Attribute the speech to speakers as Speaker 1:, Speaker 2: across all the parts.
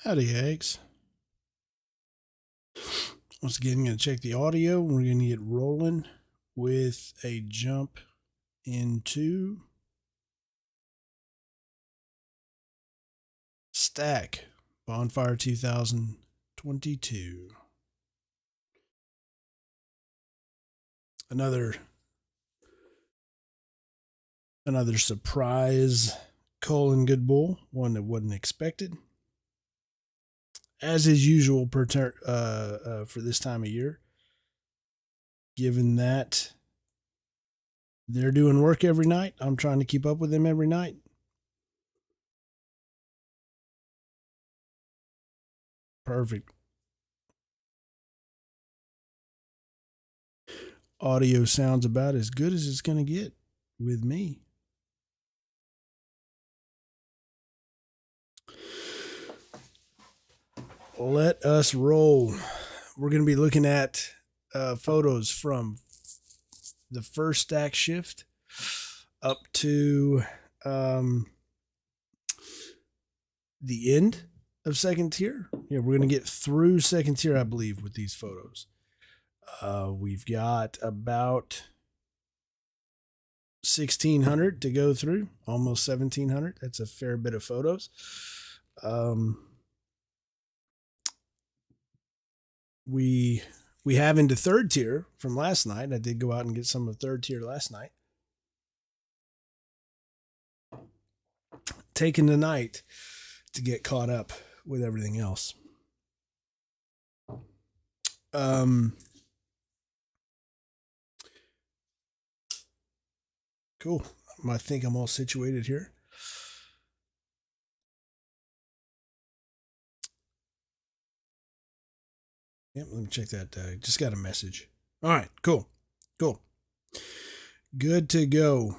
Speaker 1: Howdy, eggs. Once again, I'm going to check the audio. We're going to get rolling with a jump into Stack Bonfire 2022. Another surprise Cull and Good Bull, one that wasn't expected. As is usual for this time of year, given that they're doing work every night, I'm trying to keep up with them every night. Perfect. Audio sounds about as good as it's going to get with me. Let us roll. We're going to be looking at photos from the first stack shift up to the end of second tier. Yeah, we're going to get through second tier, I believe, with these photos. We've got about 1,600 to go through, almost 1,700. That's a fair bit of photos. We have into third tier from last night. I did go out and get some of third tier last night. Taking the night to get caught up with everything else. Cool. I think I'm all situated here. Yep, let me check that. Just got a message. All right, cool. Good to go.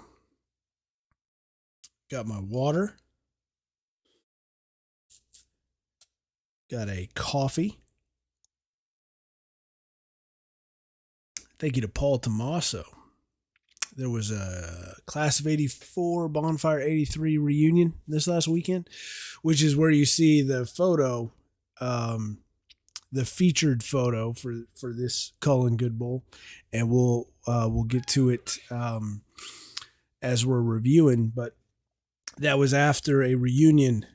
Speaker 1: Got my water. Got a coffee. Thank you to Paul Tomaso. There was a Class of 84 Bonfire 83 reunion this last weekend, which is where you see the photo, the featured photo for this Cull and Good Bull, and we'll get to it as we're reviewing. But that was after a reunion.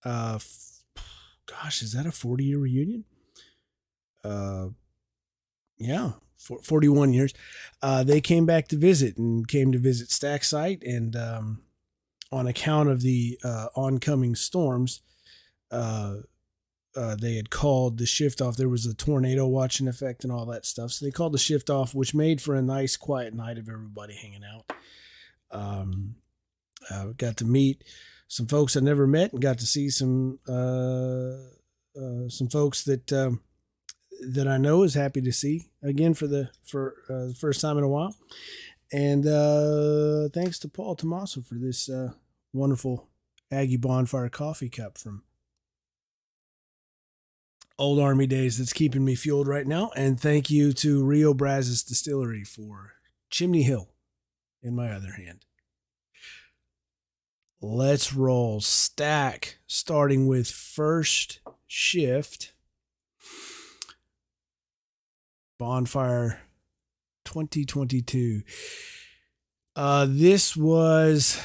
Speaker 1: Gosh, is that a 40-year reunion? Yeah, 41 years. They came back to visit and came to visit Stack Site, and on account of the oncoming storms, they had called the shift off. There was a tornado watching effect and all that stuff, so they called the shift off, which made for a nice, quiet night of everybody hanging out. Got to meet some folks I never met, and got to see some folks that I know is happy to see again for the first time in a while. And thanks to Paul Tomaso for this wonderful Aggie Bonfire coffee cup from old Army days that's keeping me fueled right now. And thank you to Rio Brazos Distillery for Chimney Hill in my other hand. Let's roll. Stack, starting with first shift. Bonfire 2022. This was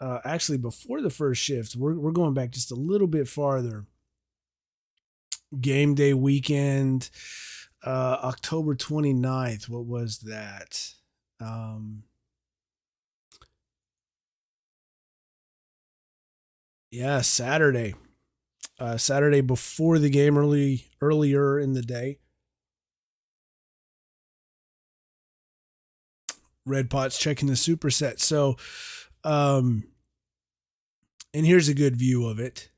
Speaker 1: actually before the first shift. We're going back just a little bit farther. Game day weekend, October 29th. What was that? Yeah, Saturday. Saturday before the game, earlier in the day. Red Pot's checking the superset. So, and here's a good view of it.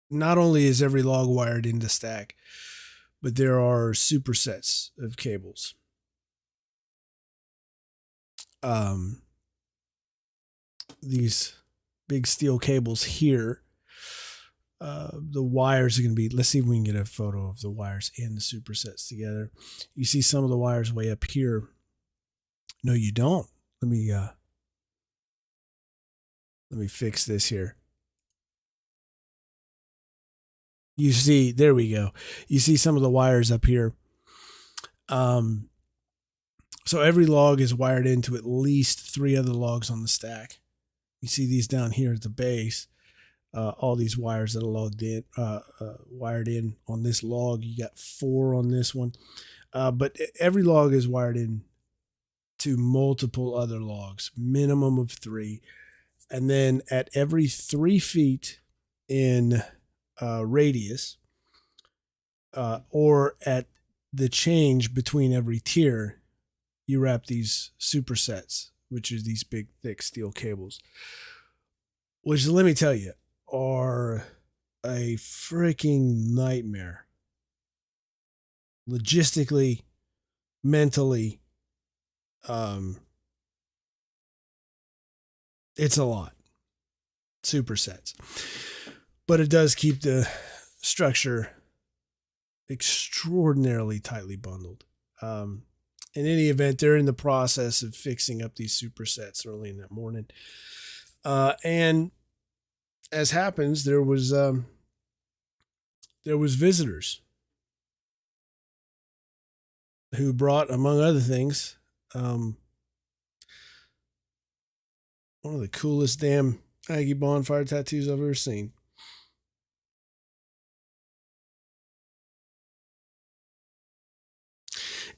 Speaker 1: Not only is every log wired into Stack, but there are supersets of cables. These big steel cables here. The wires are going to be, let's see if we can get a photo of the wires and the supersets together. You see some of the wires way up here. No, you don't. Let me fix this here. You see, there we go. You see some of the wires up here. Um, so every log is wired into at least 3 other logs on the stack. You see these down here at the base. All these wires that are logged in, wired in on this log. You got 4 on this one, but every log is wired in to multiple other logs, minimum of 3, and then at every 3 feet in radius, or at the change between every tier, you wrap these supersets, which is these big, thick steel cables, which, let me tell you, are a freaking nightmare. Logistically, mentally, it's a lot. Supersets. But it does keep the structure extraordinarily tightly bundled. In any event, they're in the process of fixing up these supersets early in that morning. And as happens, there was visitors who brought, among other things, one of the coolest damn Aggie bonfire tattoos I've ever seen.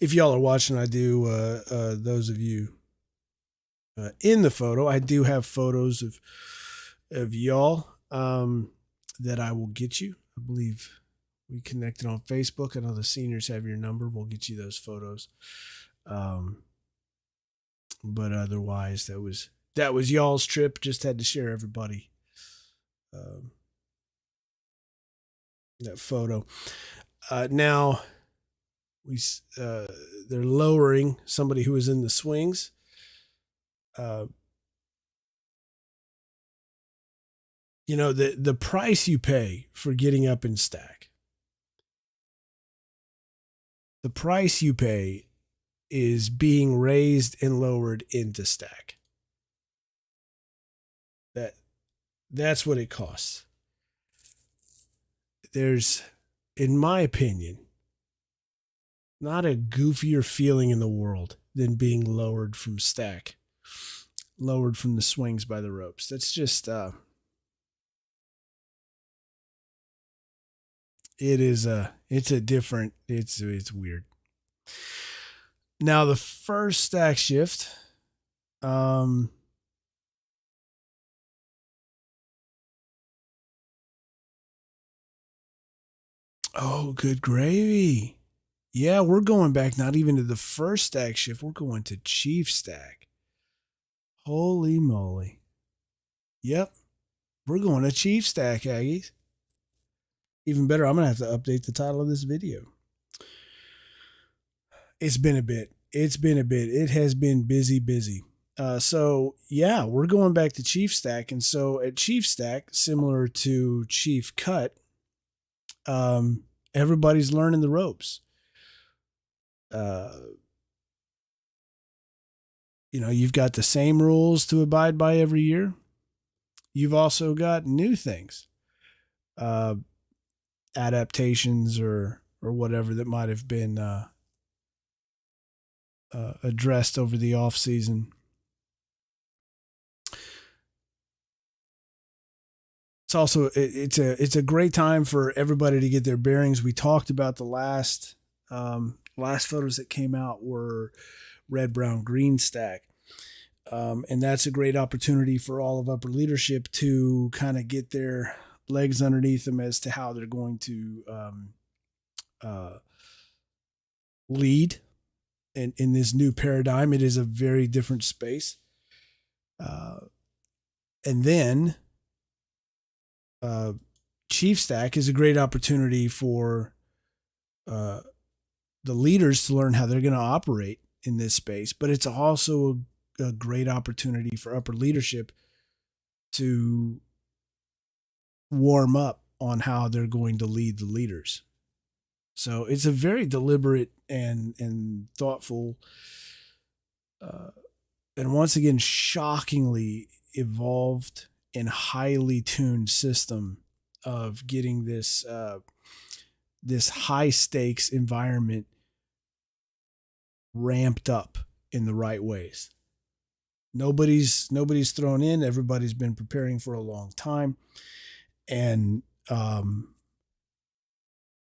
Speaker 1: If y'all are watching, I do, those of you in the photo, I do have photos of y'all that I will get you. I believe we connected on Facebook. I know the seniors have your number. We'll get you those photos. But otherwise, that was y'all's trip. Just had to share everybody that photo. Now they're lowering somebody who was in the swings. You know, the price you pay for getting up in stack. The price you pay is being raised and lowered into stack. That's what it costs. There's, in my opinion, not a goofier feeling in the world than being lowered from stack, lowered from the swings by the ropes. That's just it's weird. Now the first stack shift, oh, good gravy. Yeah, we're going back not even to the first stack shift. We're going to chief stack. Holy moly. Yep. We're going to chief stack, Aggies. Even better, I'm going to have to update the title of this video. It's been a bit. It has been busy. So yeah, we're going back to chief stack. And so at chief stack, similar to chief cut, everybody's learning the ropes. You know, you've got the same rules to abide by every year. You've also got new things, adaptations or whatever that might have been addressed over the off season. It's also it's a great time for everybody to get their bearings. We talked about the last photos that came out were red, brown, green stack. And that's a great opportunity for all of upper leadership to kind of get their legs underneath them as to how they're going to lead in this new paradigm. It is a very different space. And then chief stack is a great opportunity for the leaders to learn how they're going to operate in this space, but it's also a great opportunity for upper leadership to warm up on how they're going to lead the leaders. So it's a very deliberate and thoughtful, and once again, shockingly evolved and highly tuned system of getting this high stakes environment ramped up in the right ways. Nobody's thrown in. Everybody's been preparing for a long time, and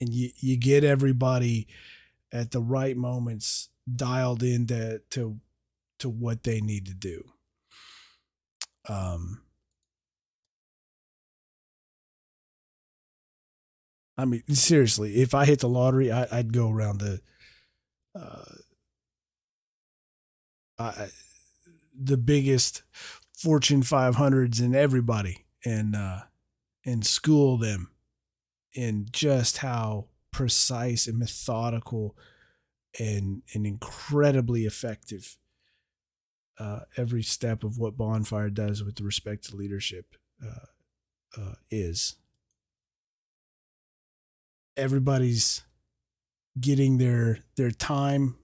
Speaker 1: you get everybody at the right moments dialed into to what they need to do. I mean, seriously, if I hit the lottery, I'd go around uh, the biggest Fortune 500s and everybody, and school them in just how precise and methodical and incredibly effective every step of what Bonfire does with respect to leadership is. Everybody's getting their time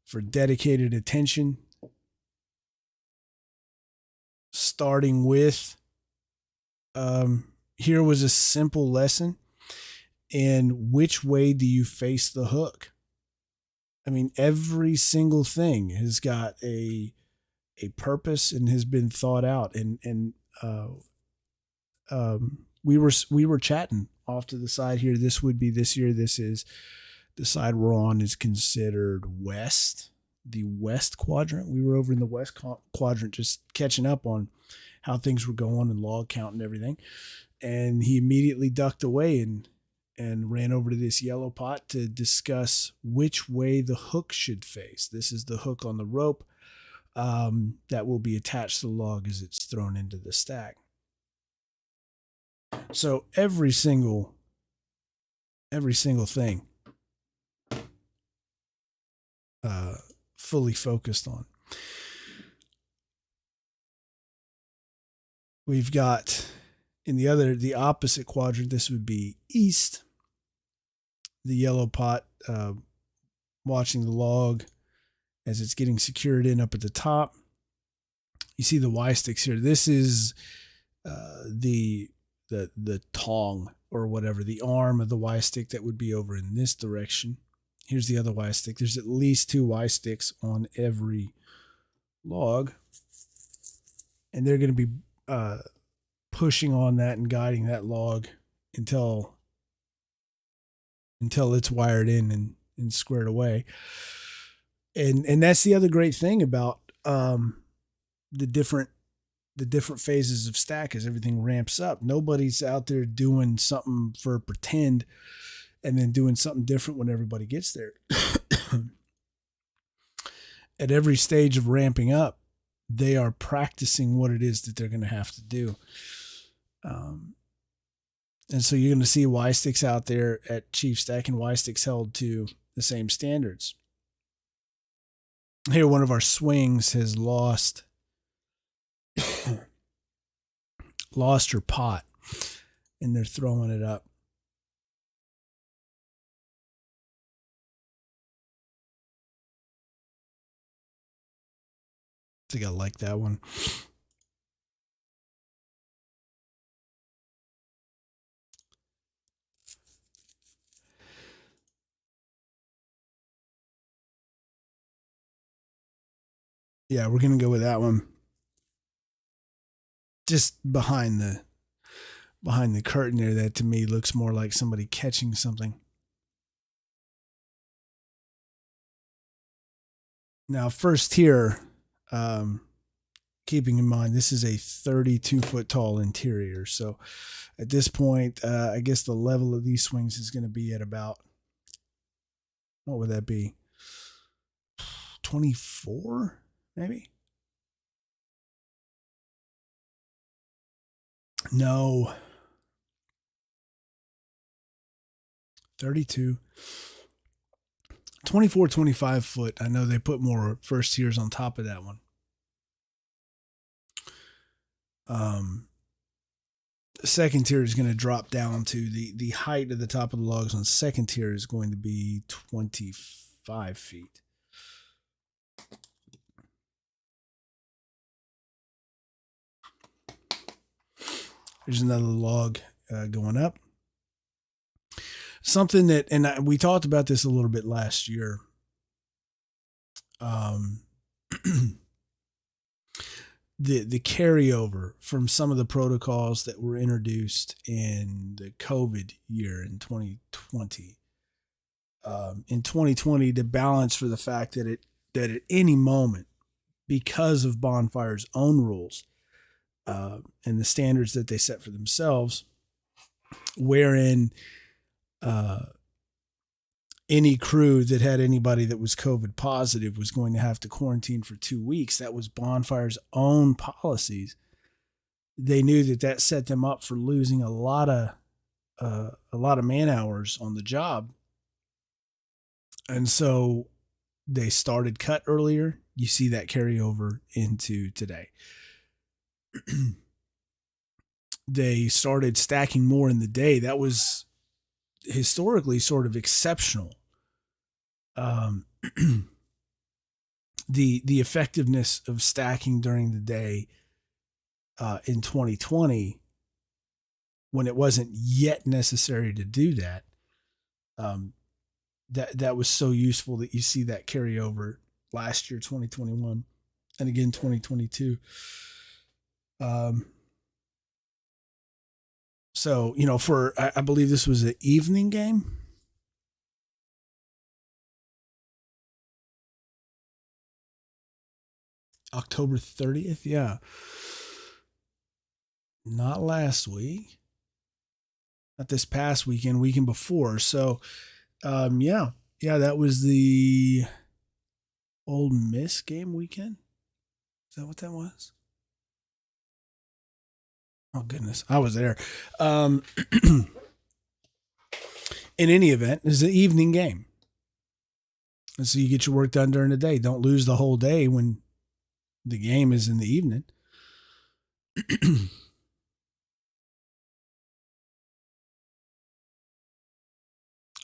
Speaker 1: for dedicated attention, starting with here was a simple lesson in which way do you face the hook. I mean, every single thing has got a purpose and has been thought out. And we were chatting off to the side here. This would be this year. This is the side we're on is considered west, the west quadrant. We were over in the west quadrant just catching up on how things were going and log count and everything. And he immediately ducked away and ran over to this yellow pot to discuss which way the hook should face. This is the hook on the rope that will be attached to the log as it's thrown into the stack. So every single thing fully focused on. We've got in the opposite quadrant, this would be east. The yellow pot watching the log as it's getting secured in up at the top. You see the Y sticks here. This is the tong or whatever, the arm of the Y stick that would be over in this direction. Here's the other Y stick. There's at least 2 Y sticks on every log, and they're going to be pushing on that and guiding that log until it's wired in and squared away. And that's the other great thing about the different phases of stack as everything ramps up. Nobody's out there doing something for pretend and then doing something different when everybody gets there. At every stage of ramping up, they are practicing what it is that they're going to have to do. And so you're going to see Y sticks out there at Chief Stack and Y sticks held to the same standards. Here, one of our swings has lost her pot, and they're throwing it up. I think I like that one. Yeah, we're going to go with that one. Just behind the curtain there, that to me looks more like somebody catching something. Now, first here, keeping in mind this is a 32-foot tall interior. So at this point, I guess the level of these swings is going to be at about, what would that be? 24, maybe? No. 32. 24, 25 foot. I know they put more first tiers on top of that one. The second tier is going to drop down to the height of the top of the logs on the second tier is going to be 25 feet. There's another log going up. Something that, and we talked about this a little bit last year. Um, the carryover from some of the protocols that were introduced in the COVID year in 2020. In 2020, to balance for the fact that at any moment, because of Bonfire's own rules and the standards that they set for themselves, wherein uh, any crew that had anybody that was COVID positive was going to have to quarantine for 2 weeks. That was Bonfire's own policies. They knew that set them up for losing a lot of man hours on the job, and so they started cut earlier. You see that carry over into today. They started stacking more in the day. That was historically sort of exceptional. Um, the effectiveness of stacking during the day in 2020, when it wasn't yet necessary to do that, that was so useful that you see that carry over last year, 2021, and again 2022. So for I believe this was an evening game. October 30th, yeah. Not last week. Not this past weekend before. So, yeah, that was the Ole Miss game weekend. Is that what that was? Oh goodness, I was there. In any event, it's an evening game, and so you get your work done during the day. Don't lose the whole day when the game is in the evening.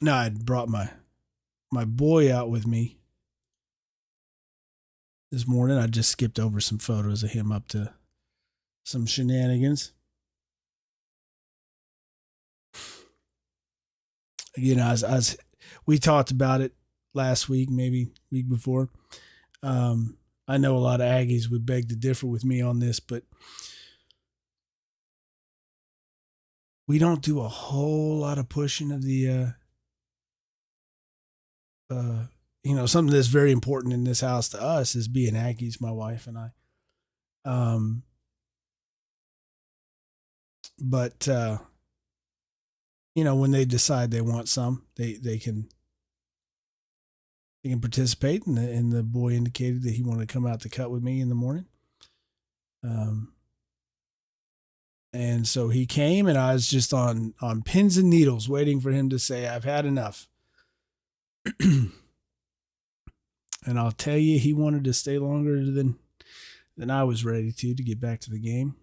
Speaker 1: No, I brought my boy out with me this morning. I just skipped over some photos of him up to some shenanigans. As we talked about it last week, maybe week before. I know a lot of Aggies would beg to differ with me on this, but we don't do a whole lot of pushing of the, something that's very important in this house to us is being Aggies, my wife and I. But when they decide they want some, they can participate, and the boy indicated that he wanted to come out to cut with me in the morning. And so he came, and I was just on pins and needles waiting for him to say, I've had enough. And I'll tell you, he wanted to stay longer than I was ready to get back to the game.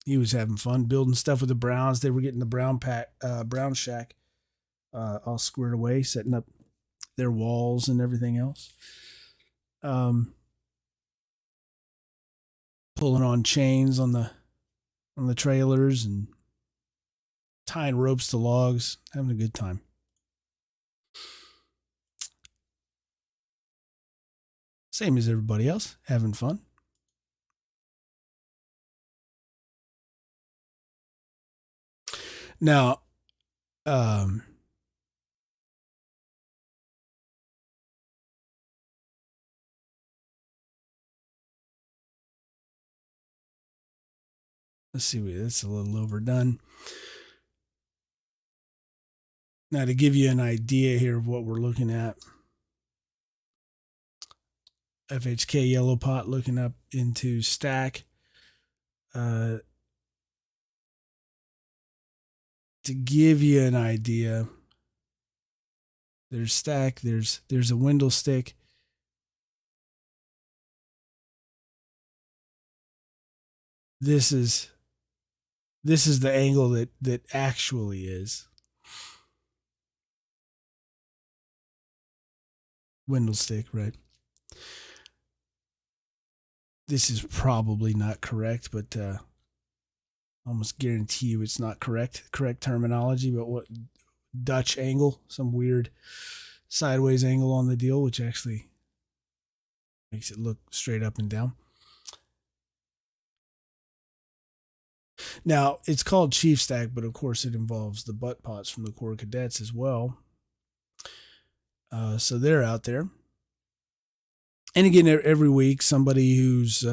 Speaker 1: He was having fun building stuff with the Browns. They were getting the Brown shack all squared away, setting up their walls and everything else. Pulling on chains on the trailers and tying ropes to logs, having a good time. Same as everybody else, having fun. Now, let's see, that's a little overdone. Now, to give you an idea here of what we're looking at, FHK Yellow Pot looking up into stack. To give you an idea, there's stack, there's a window stick. This is the angle that actually is. Window stick, right? This is probably not correct, but almost guarantee you it's not correct terminology, but what Dutch angle, some weird sideways angle on the deal, which actually makes it look straight up and down. Now, it's called Chief Stack, but of course it involves the butt pots from the Corps Cadets as well. So they're out there. And again, every week, somebody who's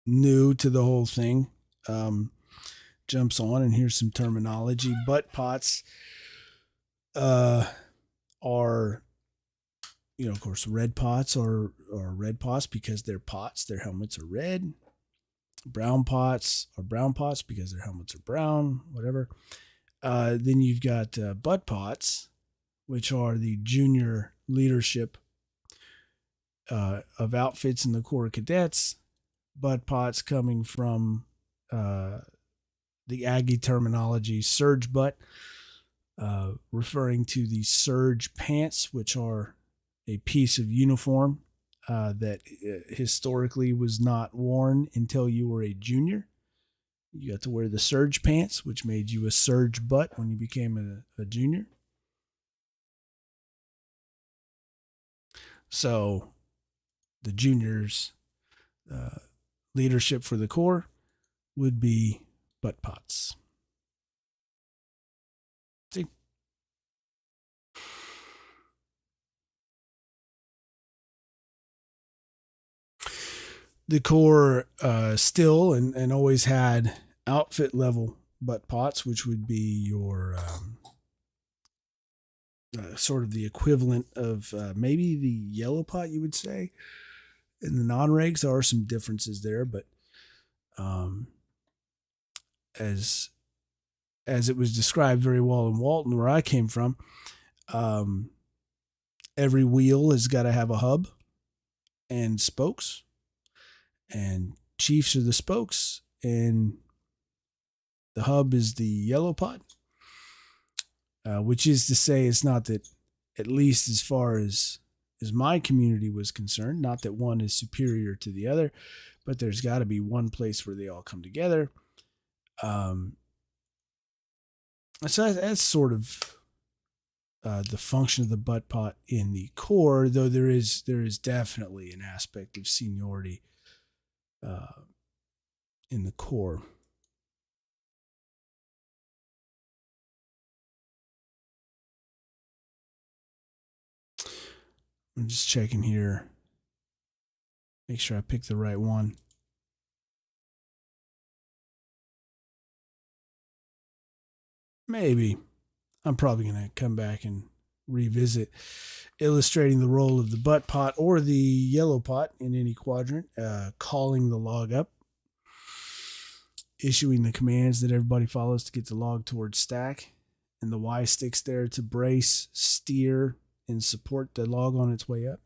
Speaker 1: new to the whole thing jumps on, and here's some terminology. Butt pots are, of course, red pots are red pots because they're pots. Their helmets are red. Brown pots are brown pots because their helmets are brown, whatever. Then you've got butt pots, which are the junior leadership of outfits in the Corps Cadets. Butt pots coming from the Aggie terminology, surge butt, referring to the surge pants, which are a piece of uniform that historically was not worn until you were a junior. You got to wear the surge pants, which made you a surge butt when you became a junior. So the juniors' leadership for the Corps would be butt pots. See? The Corps still and always had outfit level butt pots, which would be your sort of the equivalent of maybe the yellow pot, you would say. In the non-regs, there are some differences there, but as it was described very well in Walton, where I came from, every wheel has got to have a hub and spokes, and chiefs are the spokes, and the hub is the yellow pot, which is to say, it's not that, at least as far as my community was concerned, not that one is superior to the other, but there's got to be one place where they all come together. So that's sort of the function of the butt pot in the Corps, though there is definitely an aspect of seniority in the Corps. I'm just checking here. Make sure I pick the right one. Maybe. I'm probably going to come back and revisit illustrating the role of the butt pot or the yellow pot in any quadrant, calling the log up, issuing the commands that everybody follows to get the log towards stack, and the Y stick's there to brace, steer, and support the log on its way up.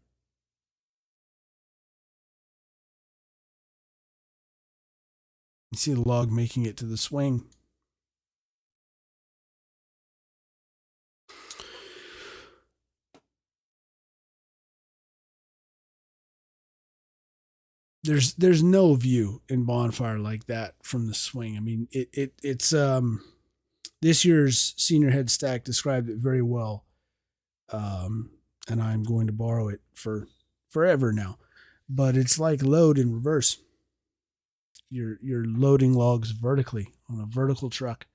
Speaker 1: You see the log making it to the swing. There's no view in Bonfire like that from the swing. I mean, it's this year's senior head stack described it very well, and I'm going to borrow it for forever now. But it's like load in reverse. You're loading logs vertically on a vertical truck,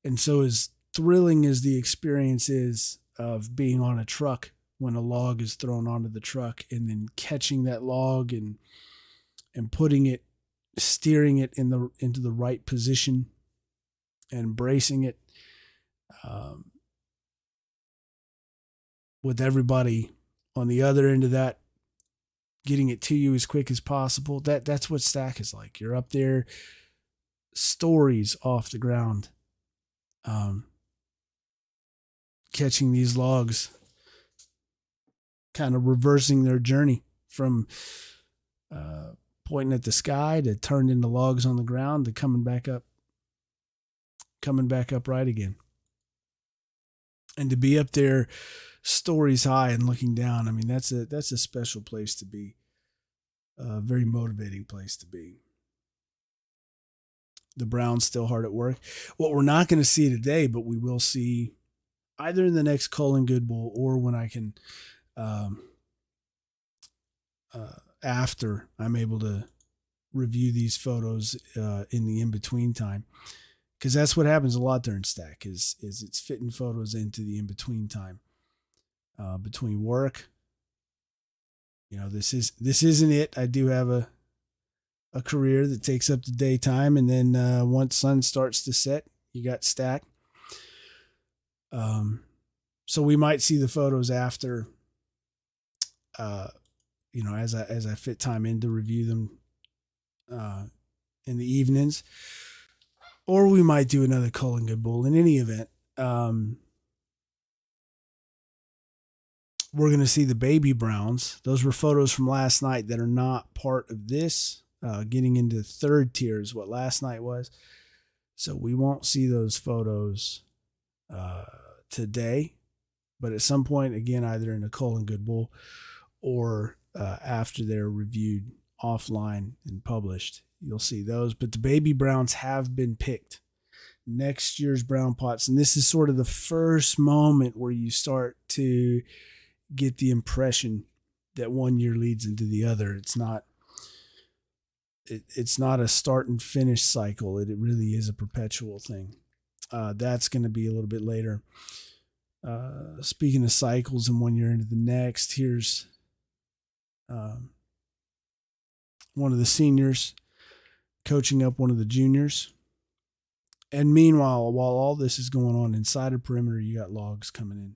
Speaker 1: and so as thrilling as the experience is of being on a truck when a log is thrown onto the truck and then catching that log and putting it, steering it into the right position and bracing it, with everybody on the other end of that getting it to you as quick as possible. That's what stack is like. You're up there, stories off the ground, catching these logs, kind of reversing their journey from pointing at the sky to turned into logs on the ground to coming back up right again. And to be up there stories high and looking down, I mean, that's a special place to be. A very motivating place to be. The brown's still hard at work. What we're not going to see today, but we will see either in the next Cull and Good Bowl or when I can, um, after I'm able to review these photos in the in between time, because that's what happens a lot during stack is it's fitting photos into the in between time between work. This isn't it. I do have a career that takes up the daytime, and then once sun starts to set, you got stack. So we might see the photos after, uh, as I fit time in to review them in the evenings, or we might do another Cull and Good Bowl. In any event, we're going to see the baby browns. Those were photos from last night that are not part of this. Getting into the third tier is what last night was. So we won't see those photos today, but at some point, again, either in a Cull and Good Bowl or after they're reviewed offline and published, you'll see those. But the baby browns have been picked. Next year's brown pots, and this is sort of the first moment where you start to get the impression that one year leads into the other. It's not a start and finish cycle. It really is a perpetual thing. That's going to be a little bit later. Speaking of cycles and 1 year into the next, here's one of the seniors coaching up one of the juniors. And meanwhile, while all this is going on inside of perimeter, you got logs coming in.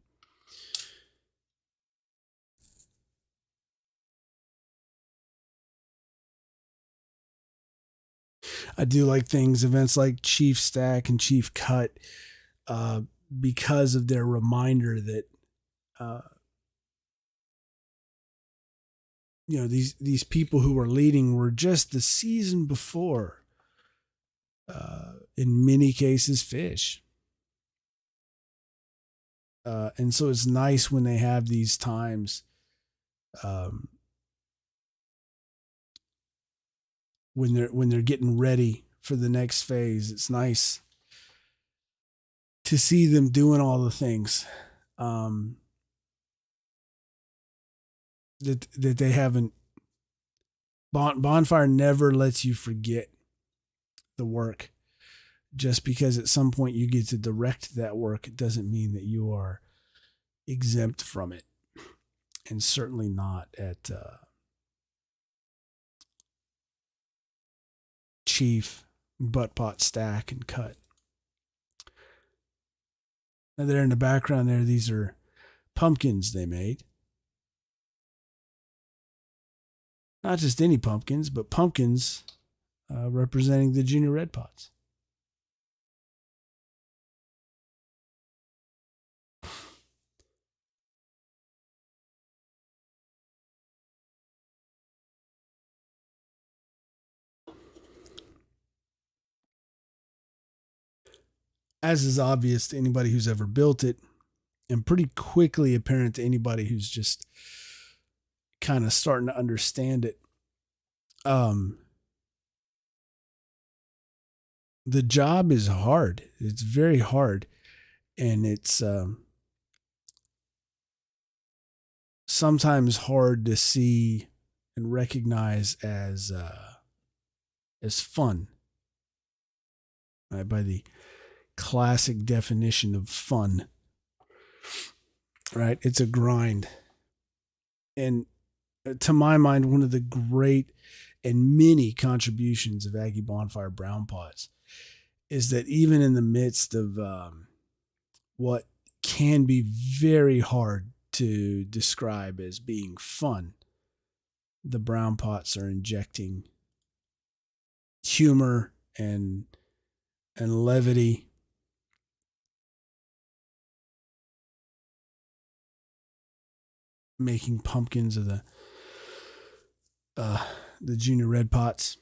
Speaker 1: I do like events like Chief Stack and Chief Cut, because of their reminder that, these people who were leading were just the season before, in many cases, fish. And so it's nice when they have these times, when they're getting ready for the next phase. It's nice to see them doing all the things that they haven't. Bonfire never lets you forget the work. Just because at some point you get to direct that work, it doesn't mean that you are exempt from it, and certainly not at Chief, Butt Pot, Stack, and Cut. Now, there in the background there, these are pumpkins they made. Not just any pumpkins, but pumpkins representing the junior red pots. As is obvious to anybody who's ever built it, and pretty quickly apparent to anybody who's just kind of starting to understand it. The job is hard. It's very hard, and it's sometimes hard to see and recognize as fun, right? By the classic definition of fun, right? It's a grind. And to my mind, one of the great and many contributions of Aggie Bonfire Brown Pots is that even in the midst of what can be very hard to describe as being fun, the brown pots are injecting humor and levity, making pumpkins of the junior red pots.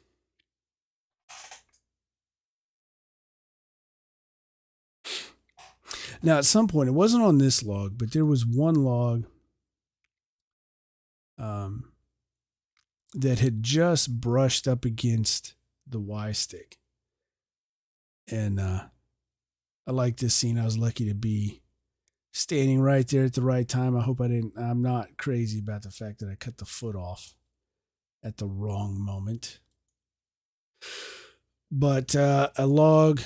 Speaker 1: Now, at some point, it wasn't on this log, but there was one log that had just brushed up against the Y stick. And I like this scene. I was lucky to be standing right there at the right time. I hope I'm not crazy about the fact that I cut the foot off at the wrong moment. But a log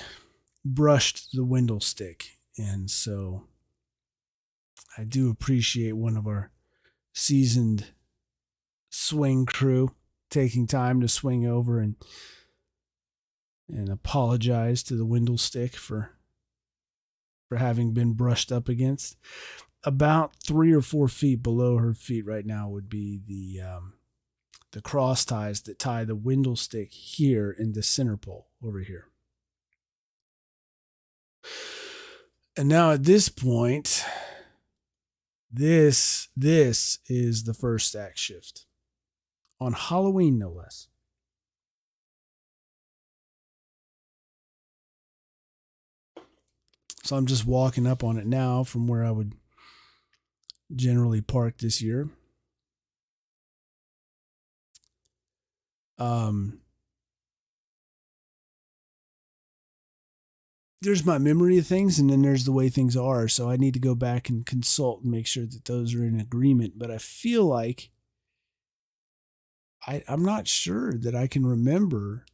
Speaker 1: brushed the window stick. And so I do appreciate one of our seasoned swing crew taking time to swing over and apologize to the window stick for having been brushed up against. About 3 or 4 feet below her feet right now would be the cross ties that tie the window stick here in the center pole over here. And now at this point, this is the first stack shift on Halloween, no less. So I'm just walking up on it now from where I would generally park this year. There's my memory of things, and then there's the way things are. So I need to go back and consult and make sure that those are in agreement. But I feel like I'm not sure that I can remember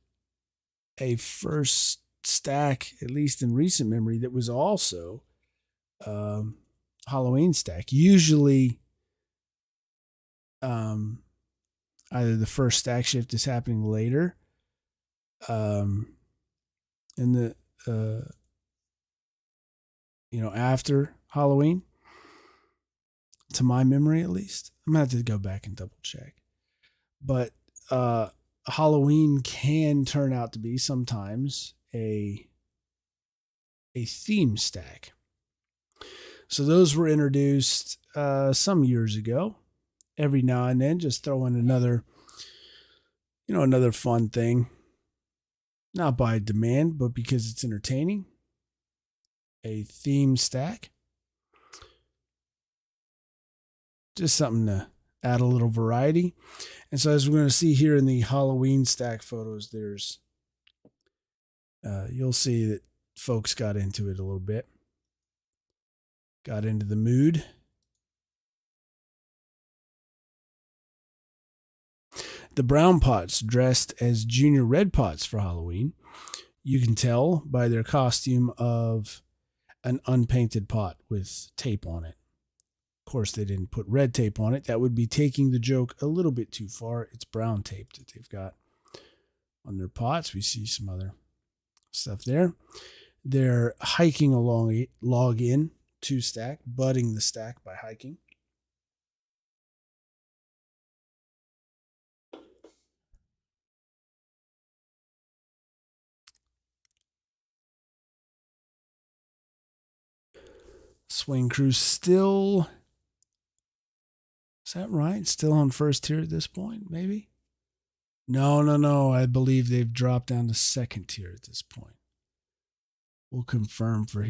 Speaker 1: a first stack, at least in recent memory, that was also Halloween stack. Usually, either the first stack shift is happening later, in the after Halloween, to my memory at least. I'm gonna have to go back and double check. But Halloween can turn out to be sometimes a theme stack. So those were introduced some years ago. Every now and then, just throw in another fun thing. Not by demand, but because it's entertaining. A theme stack. Just something to add a little variety. And so as we're going to see here in the Halloween stack photos, there's you'll see that folks got into it a little bit. Got into the mood. The brown pots dressed as junior red pots for Halloween. You can tell by their costume of an unpainted pot with tape on it. Of course, they didn't put red tape on it. That would be taking the joke a little bit too far. It's brown tape that they've got on their pots. We see some other stuff there. They're hiking along a log in 2-stack, budding the stack by hiking. Swing crew still, is that right? Still on first tier at this point, maybe? No. I believe they've dropped down to second tier at this point. We'll confirm for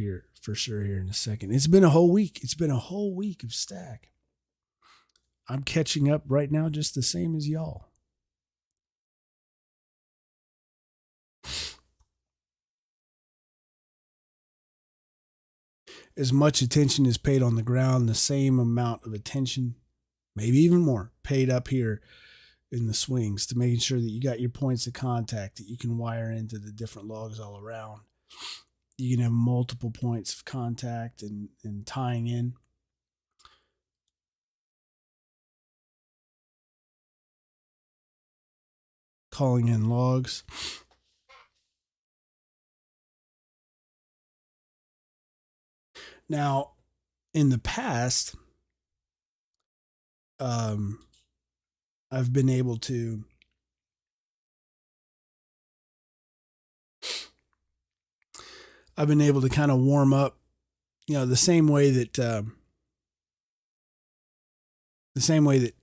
Speaker 1: sure here in a second. It's been a whole week. It's been a whole week of stack. I'm catching up right now just the same as y'all. As much attention is paid on the ground, the same amount of attention, maybe even more, paid up here in the swings to making sure that you got your points of contact that you can wire into the different logs all around. You can have multiple points of contact and tying in. Calling in logs. Now, in the past, I've been able to kind of warm up, the same way that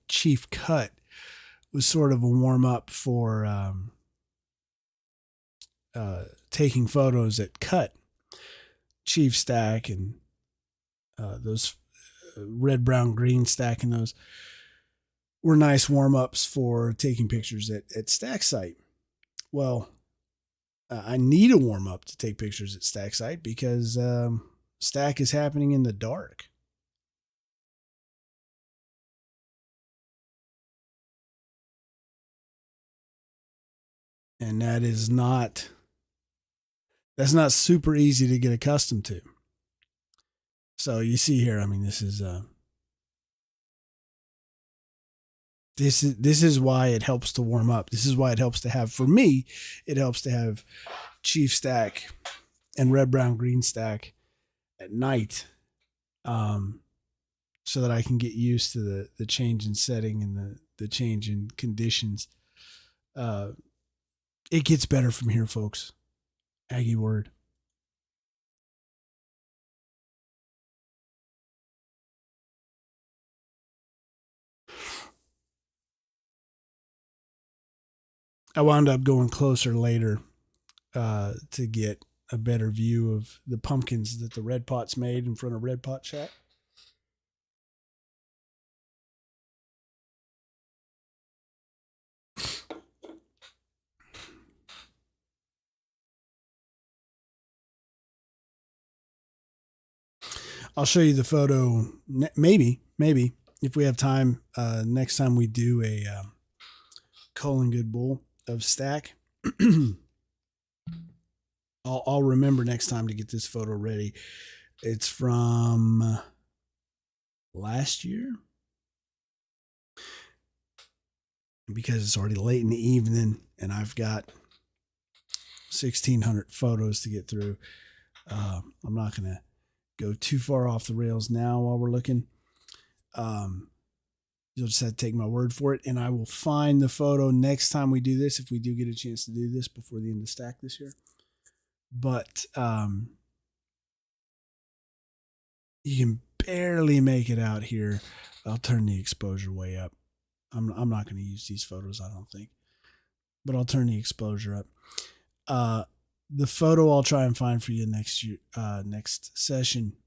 Speaker 1: Chief Cut was sort of a warm up for taking photos at Cut. Chief stack and those red, brown, green stack and those were nice warm ups for taking pictures at stack site. Well, I need a warm up to take pictures at Stack Site because Stack is happening in the dark. And that's not super easy to get accustomed to. So you see here, I mean, this is why it helps to warm up. This is why it helps to have, for me, it helps to have Chief Stack and Red, Brown, Green Stack at night, so that I can get used to the change in setting and the change in conditions. It gets better from here, folks. Aggie word. I wound up going closer later to get a better view of the pumpkins that the Red Pot's made in front of Red Pot Shack. I'll show you the photo. Maybe if we have time, next time we do a Cull and Good Bull of Stack. I'll remember next time to get this photo ready. It's from last year, because it's already late in the evening and I've got 1,600 photos to get through. I'm not going to go too far off the rails now while we're looking. You'll just have to take my word for it, and I will find the photo next time we do this, if we do get a chance to do this before the end of Stack this year. But you can barely make it out here. I'll turn the exposure way up. I'm not going to use these photos, I don't think, but I'll turn the exposure up. The photo I'll try and find for you next session.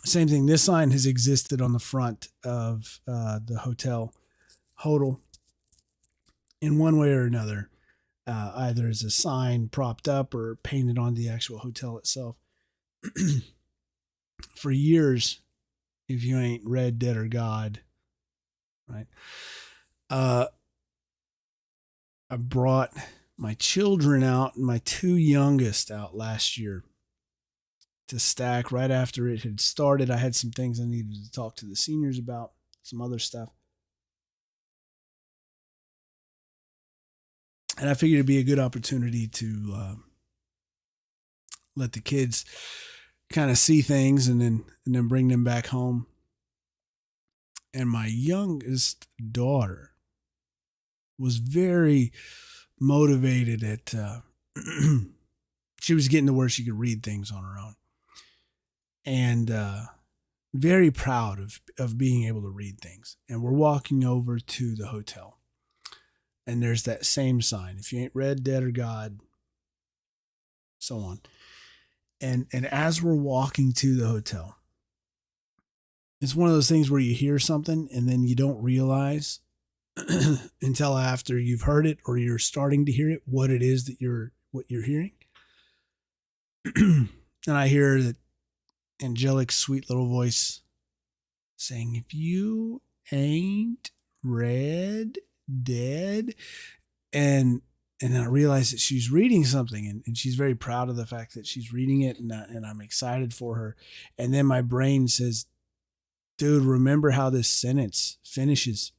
Speaker 1: Same thing. This sign has existed on the front of the hotel Hodel in one way or another, either as a sign propped up or painted on the actual hotel itself. For years, if you ain't Red, Dead, or God, right? I brought my children out, my two youngest out last year to Stack right after it had started. I had some things I needed to talk to the seniors about, some other stuff. And I figured it'd be a good opportunity to let the kids kind of see things and then bring them back home. And my youngest daughter was very motivated at she was getting to where she could read things on her own, and very proud of being able to read things. And we're walking over to the hotel, and there's that same sign: if you ain't Red, Dead, or God, so on. And as we're walking to the hotel, it's one of those things where you hear something and then you don't realize until after you've heard it or you're starting to hear it what it is that you're hearing. And I hear that angelic, sweet little voice saying, "If you ain't Red, Dead," and I realize that she's reading something, and she's very proud of the fact that she's reading it, and I'm excited for her. And then my brain says, "Dude, remember how this sentence finishes."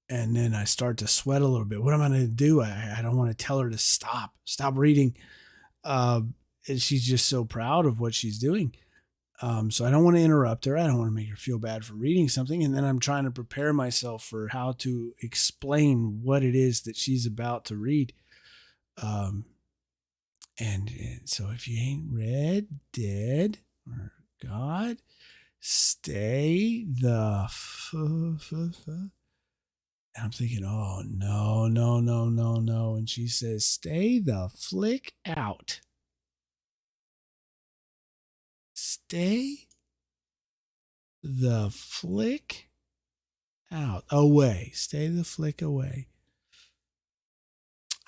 Speaker 1: And then I start to sweat a little bit. What am I going to do? I don't want to tell her to stop reading. And she's just so proud of what she's doing. So I don't want to interrupt her. I don't want to make her feel bad for reading something. And then I'm trying to prepare myself for how to explain what it is that she's about to read. And so if you ain't Red, Dead, or God, stay the And I'm thinking, oh, no. And she says, "Stay the flick out. Stay the flick out. Away. Stay the flick away."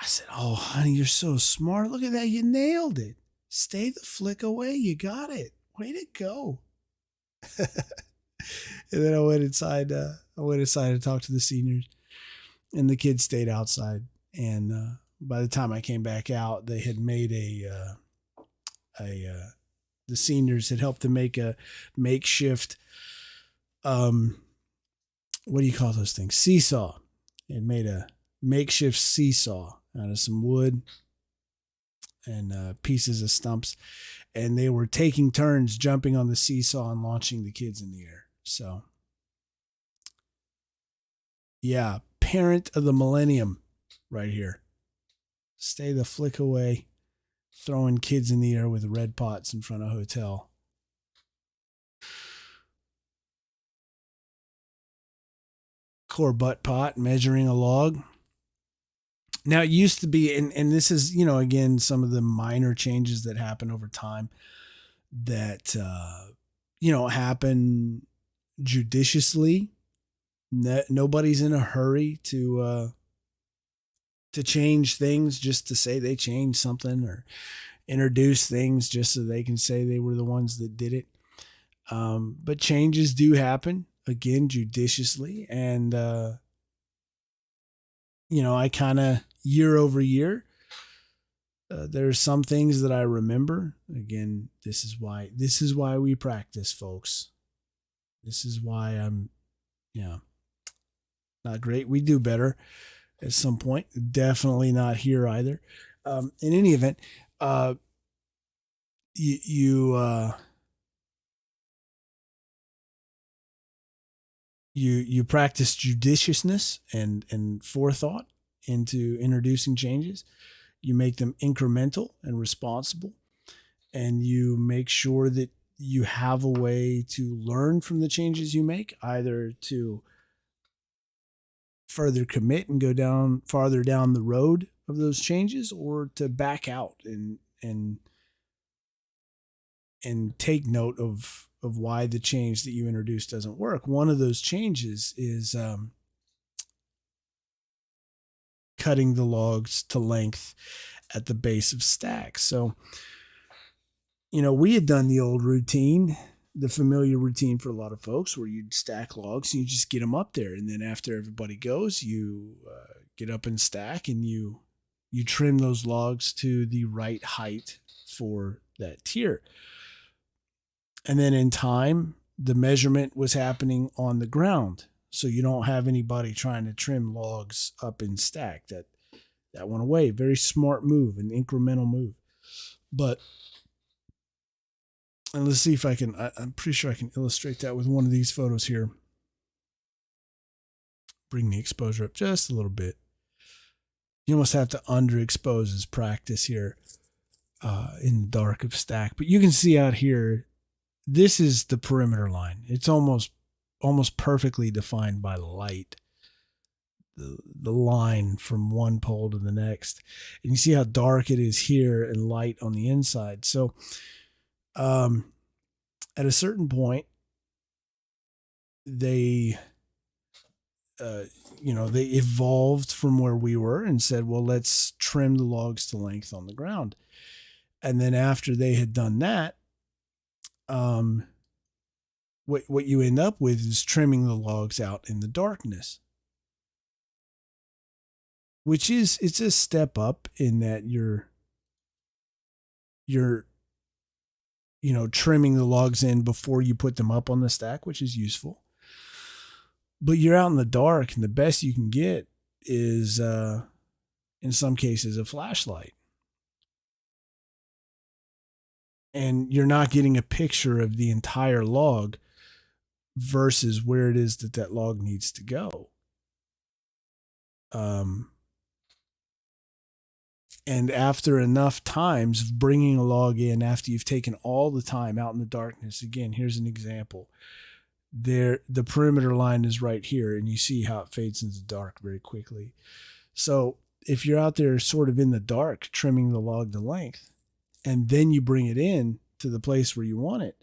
Speaker 1: I said, "Oh, honey, you're so smart. Look at that. You nailed it. Stay the flick away. You got it. Way to go." And then I went inside. I went inside to talk to the seniors, and the kids stayed outside. And by the time I came back out, they had made the seniors had helped to make a makeshift what do you call those things? Seesaw. It made a makeshift seesaw out of some wood and pieces of stumps, and they were taking turns jumping on the seesaw and launching the kids in the air. So, yeah, parent of the millennium, right here. Stay the flick away, throwing kids in the air with red pots in front of a hotel. Core butt pot, measuring a log. Now, it used to be, and this is, again, some of the minor changes that happen over time that, happen judiciously. Nobody's in a hurry to change things just to say they changed something, or introduce things just so they can say they were the ones that did it. But changes do happen, again, judiciously. And, I kind of, year over year, there's some things that I remember. Again, this is why we practice, folks. This is why I'm, not great. We do better at some point. Definitely not here either. In any event, you practice judiciousness and forethought into introducing changes. You make them incremental and responsible, and you make sure that you have a way to learn from the changes you make, either to further commit and go farther down the road of those changes, or to back out and take note of why the change that you introduced doesn't work. One of those changes is cutting the logs to length at the base of stacks. So, we had done the old routine, the familiar routine for a lot of folks, where you'd stack logs and you just get them up there. And then after everybody goes, you get up and stack, and you trim those logs to the right height for that tier. And then in time, the measurement was happening on the ground. So you don't have anybody trying to trim logs up in stack. That went away. Very smart move, an incremental move. But, and let's see if I'm pretty sure I can illustrate that with one of these photos here. Bring the exposure up just a little bit. You almost have to underexpose as practice here in the dark of stack. But you can see out here, this is the perimeter line. It's almost perfectly defined by light. The line from one pole to the next. And you see how dark it is here and light on the inside. So at a certain point, they evolved from where we were and said, well, let's trim the logs to length on the ground. And then after they had done that, what you end up with is trimming the logs out in the darkness, which it's a step up in that you're trimming the logs in before you put them up on the stack, which is useful. But you're out in the dark, and the best you can get is, in some cases, a flashlight. And you're not getting a picture of the entire log versus where it is that log needs to go. And after enough times of bringing a log in, after you've taken all the time out in the darkness, again, here's an example. The perimeter line is right here, and you see how it fades into dark very quickly. So if you're out there sort of in the dark, trimming the log to length, and then you bring it in to the place where you want it,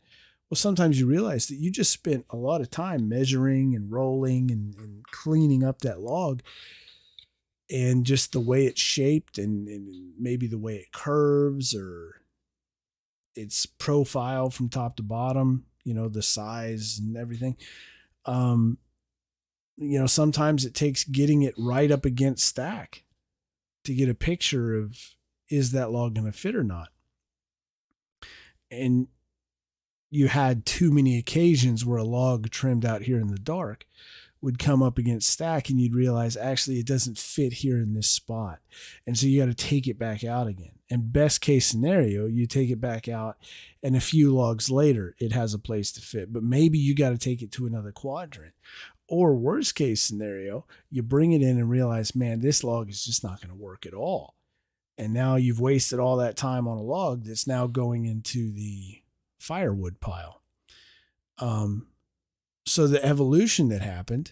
Speaker 1: well, sometimes you realize that you just spent a lot of time measuring and rolling and cleaning up that log. and just the way it's shaped and maybe the way it curves or its profile from top to bottom, the size and everything. Um, sometimes it takes getting it right up against stack to get a picture of, is that log going to fit or not? And you had too many occasions where a log trimmed out here in the dark would come up against stack and you'd realize actually it doesn't fit here in this spot. And so you got to take it back out again. And best case scenario, you take it back out and a few logs later, it has a place to fit. But maybe you got to take it to another quadrant. Or worst case scenario, you bring it in and realize, man, this log is just not going to work at all. And now you've wasted all that time on a log that's now going into the firewood pile. So the evolution that happened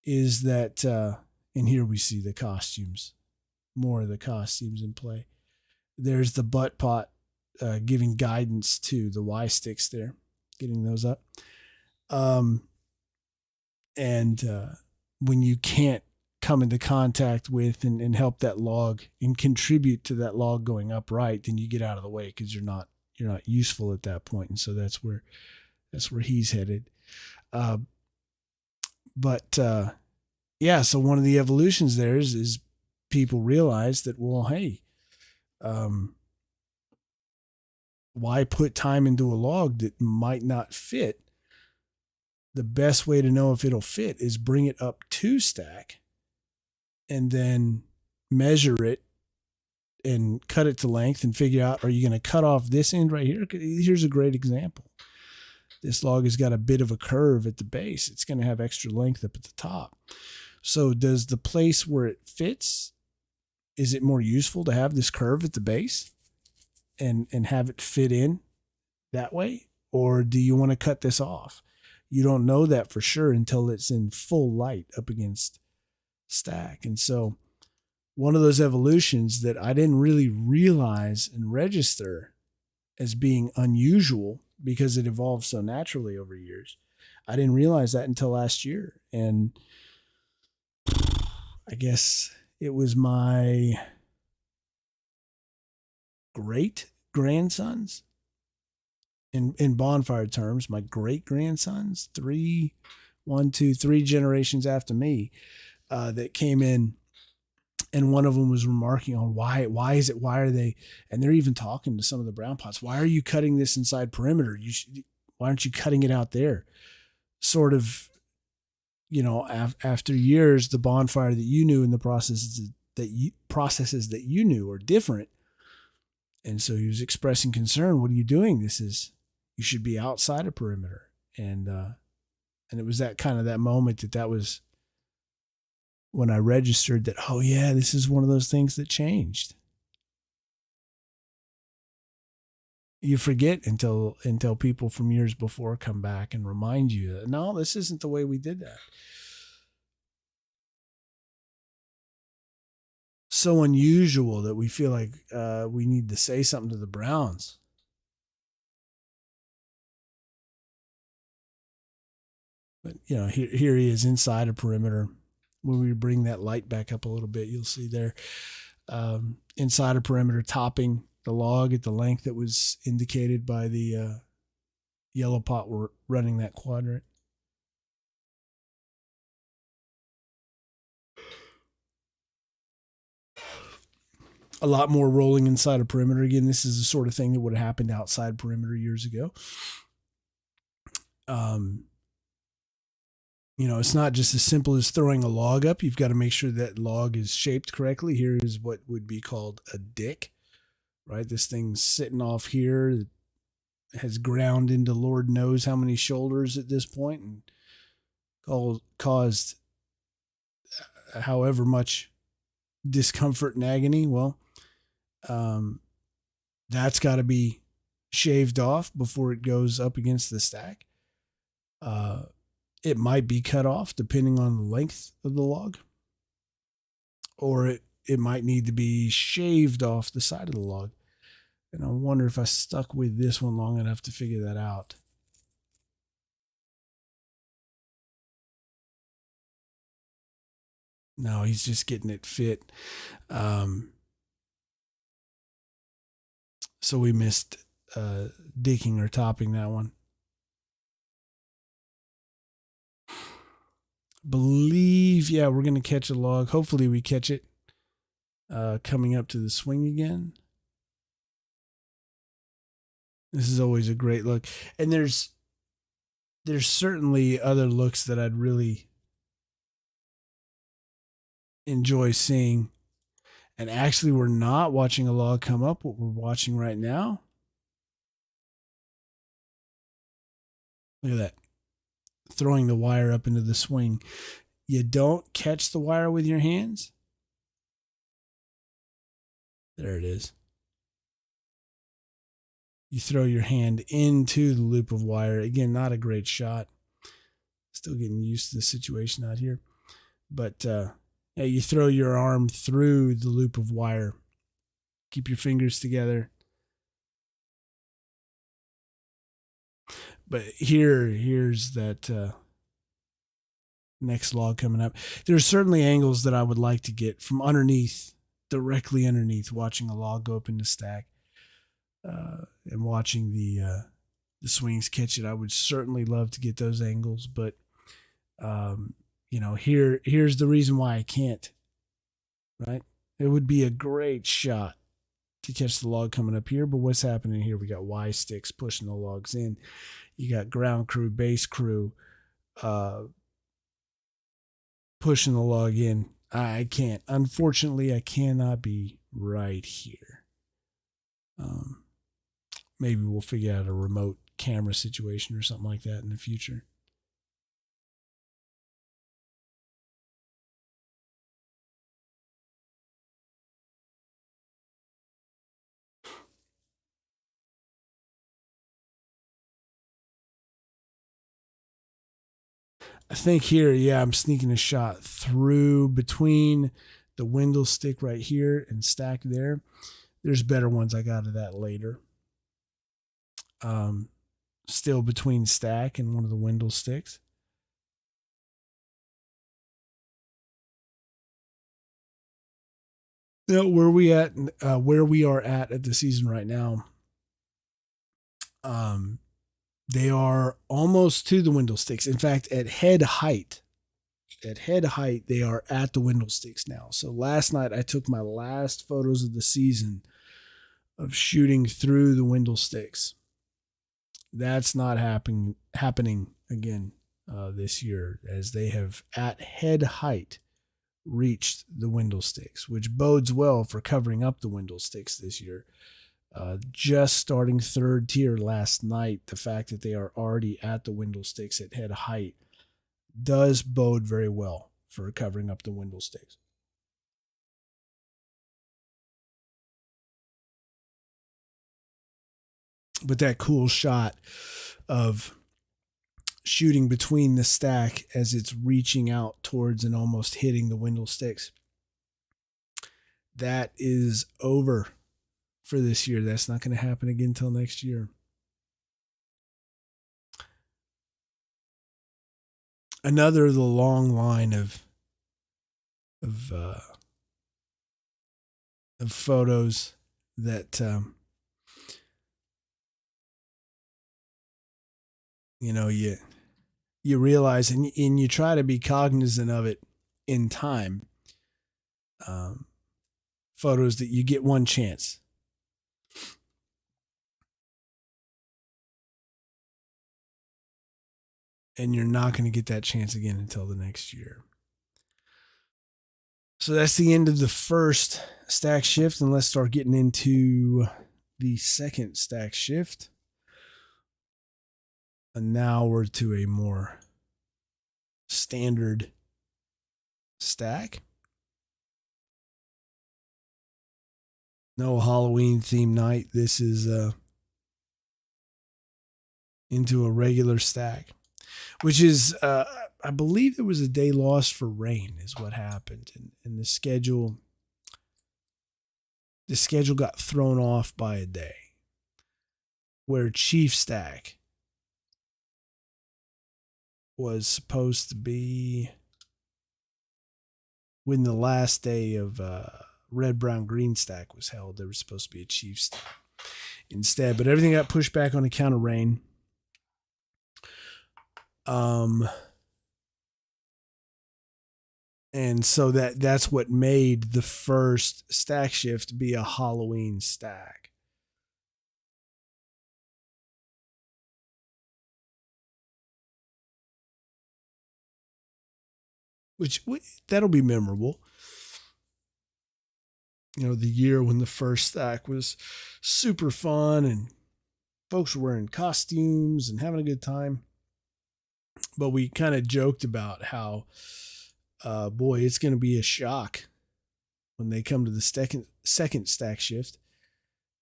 Speaker 1: is that, and here we see the costumes, more of the costumes in play. There's the butt pot giving guidance to the Y sticks there, getting those up. And when you can't come into contact with and help that log and contribute to that log going upright, then you get out of the way because you're not useful at that point. And so that's where he's headed. Yeah, so one of the evolutions there is people realize that, well, hey, why put time into a log that might not fit? The best way to know if it'll fit is bring it up to stack and then measure it and cut it to length and figure out, are you going to cut off this end right here? Here's a great example. This log has got a bit of a curve at the base. It's going to have extra length up at the top. So does the place where it fits, is it more useful to have this curve at the base and have it fit in that way? Or do you want to cut this off? You don't know that for sure until it's in full light up against stack. And so one of those evolutions that I didn't really realize and register as being unusual because it evolved so naturally over years. I didn't realize that until last year. And I guess it was my great grandsons in bonfire terms, my great grandsons, three generations after me, that came in. And one of them was remarking on why are they, and they're even talking to some of the brown pots. Why are you cutting this inside perimeter? Why aren't you cutting it out there? Sort of, after years, the bonfire that you knew and the processes that you knew are different. And so he was expressing concern. What are you doing? You should be outside of perimeter. And it was that kind of that moment that was when I registered that, oh yeah, this is one of those things that changed. You forget until people from years before come back and remind you that, no, this isn't the way we did that. So unusual that we feel like we need to say something to the Browns. But, here he is inside a perimeter. When we bring that light back up a little bit, you'll see there inside a perimeter, topping the log at the length that was indicated by the yellow pot we're running that quadrant. A lot more rolling inside a perimeter. Again, this is the sort of thing that would have happened outside perimeter years ago. It's not just as simple as throwing a log up. You've got to make sure that log is shaped correctly. Here is what would be called a dick, right? This thing's sitting off here. It has ground into Lord knows how many shoulders at this point and caused however much discomfort and agony. Well, that's got to be shaved off before it goes up against the stack. It might be cut off depending on the length of the log, or it might need to be shaved off the side of the log. And I wonder if I stuck with this one long enough to figure that out. No, he's just getting it fit. Um, so we missed dicking or topping that one. Believe, yeah, we're going to catch a log. Hopefully we catch it coming up to the swing again. This is always a great look. And there's certainly other looks that I'd really enjoy seeing. And actually, we're not watching a log come up. What we're watching right now, look at that, throwing the wire up into the swing. You don't catch the wire with your hands. There it is. You throw your hand into the loop of wire. Again, not a great shot. Still getting used to the situation out here. But yeah, you throw your arm through the loop of wire. Keep your fingers together. But here's that next log coming up. There's certainly angles that I would like to get from underneath, directly underneath, watching a log go up in the stack, and watching the swings catch it. I would certainly love to get those angles, but here's the reason why I can't. Right, it would be a great shot to catch the log coming up here, but what's happening here? We got Y sticks pushing the logs in. You got ground crew, base crew, pushing the log in. I can't. Unfortunately, I cannot be right here. Maybe we'll figure out a remote camera situation or something like that in the future. I think here, yeah, I'm sneaking a shot through between the windle stick right here and stack there. There's better ones I got of that later. Still between stack and one of the windle sticks. You know, where we are at the season right now, they are almost to the windle sticks. In fact, at head height, they are at the windle sticks now. So last night I took my last photos of the season of shooting through the windle sticks. That's not happening again this year, as they have at head height reached the windle sticks, which bodes well for covering up the windle sticks this year. Just starting third tier last night, the fact that they are already at the windle sticks at head height does bode very well for covering up the windle sticks. But that cool shot of shooting between the stack as it's reaching out towards and almost hitting the windle sticks, that is over for this year. That's not going to happen again until next year. Another of the long line of photos that you realize, and you try to be cognizant of it in time. Photos that you get one chance. And you're not going to get that chance again until the next year. So that's the end of the first stack shift, and let's start getting into the second stack shift. And now we're to a more standard stack. No Halloween theme night. This is into a regular stack, which is, I believe there was a day lost for rain is what happened. And the schedule got thrown off by a day, where Chief Stack was supposed to be when the last day of red, brown, green stack was held. There was supposed to be a chief stack instead, but everything got pushed back on account of rain. And so that's what made the first stack shift be a Halloween stack. Which that'll be memorable. You know, the year when the first stack was super fun and folks were wearing costumes and having a good time. But we kind of joked about how, boy, it's going to be a shock when they come to the second stack shift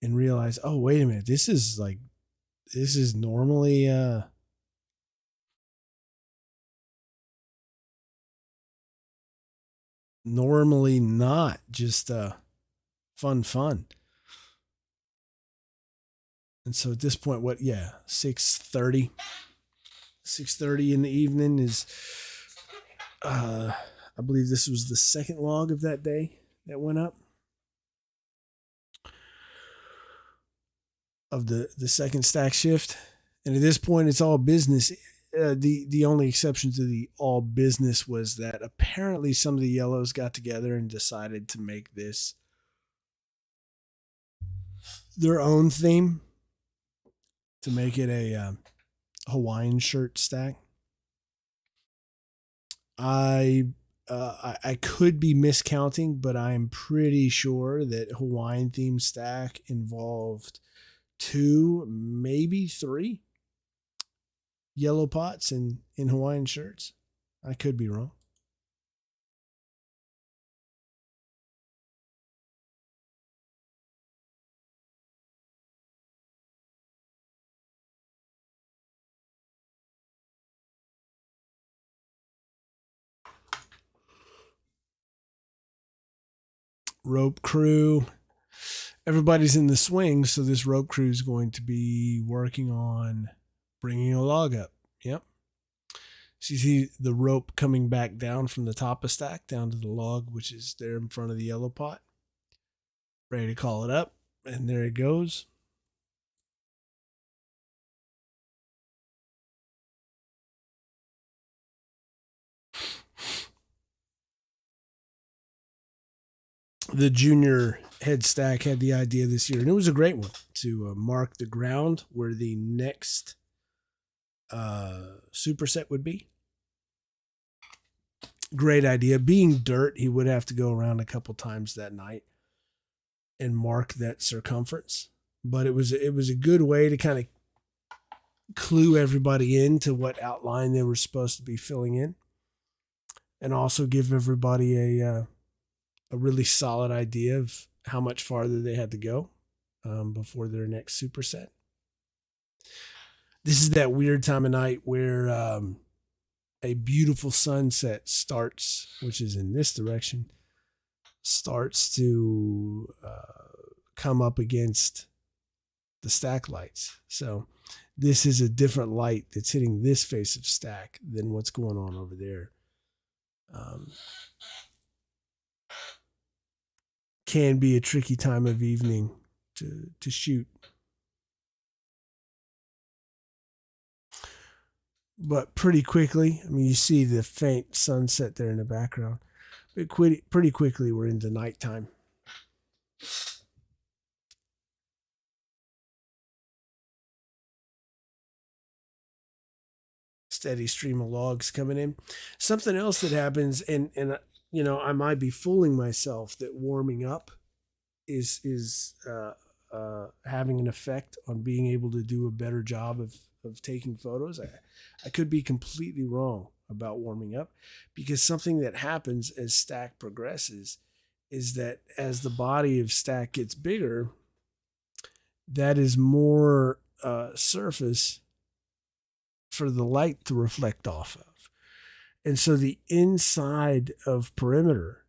Speaker 1: and realize, oh, wait a minute, this is normally normally not just fun. And so at this point, 6:30 in the evening is, I believe this was the second log of that day that went up of the second stack shift. And at this point, it's all business. The only exception to the all business was that apparently some of the yellows got together and decided to make this their own theme, to make it a Hawaiian shirt stack. I could be miscounting, but I'm pretty sure that Hawaiian themed stack involved 2, maybe 3 yellow pots in Hawaiian shirts. I could be wrong. Rope crew. Everybody's in the swing, so this rope crew is going to be working on bringing a log up. Yep. So you see the rope coming back down from the top of stack down to the log, which is there in front of the yellow pot. Ready to call it up, and there it goes. The junior head stack had the idea this year, and it was a great one, to mark the ground where the next superset would be. Great idea. Being dirt, he would have to go around a couple times that night and mark that circumference. But it was a good way to kind of clue everybody into what outline they were supposed to be filling in, and also give everybody a really solid idea of how much farther they had to go before their next superset. This is that weird time of night where a beautiful sunset starts, which is in this direction, starts to come up against the stack lights. So this is a different light that's hitting this face of stack than what's going on over there. Can be a tricky time of evening to shoot. But pretty quickly, I mean, you see the faint sunset there in the background. But pretty quickly, we're into nighttime. Steady stream of logs coming in. Something else that happens, and you know, I might be fooling myself that warming up is having an effect on being able to do a better job of taking photos. I could be completely wrong about warming up, because something that happens as stack progresses is that as the body of stack gets bigger, that is more surface for the light to reflect off of. And so the inside of perimeter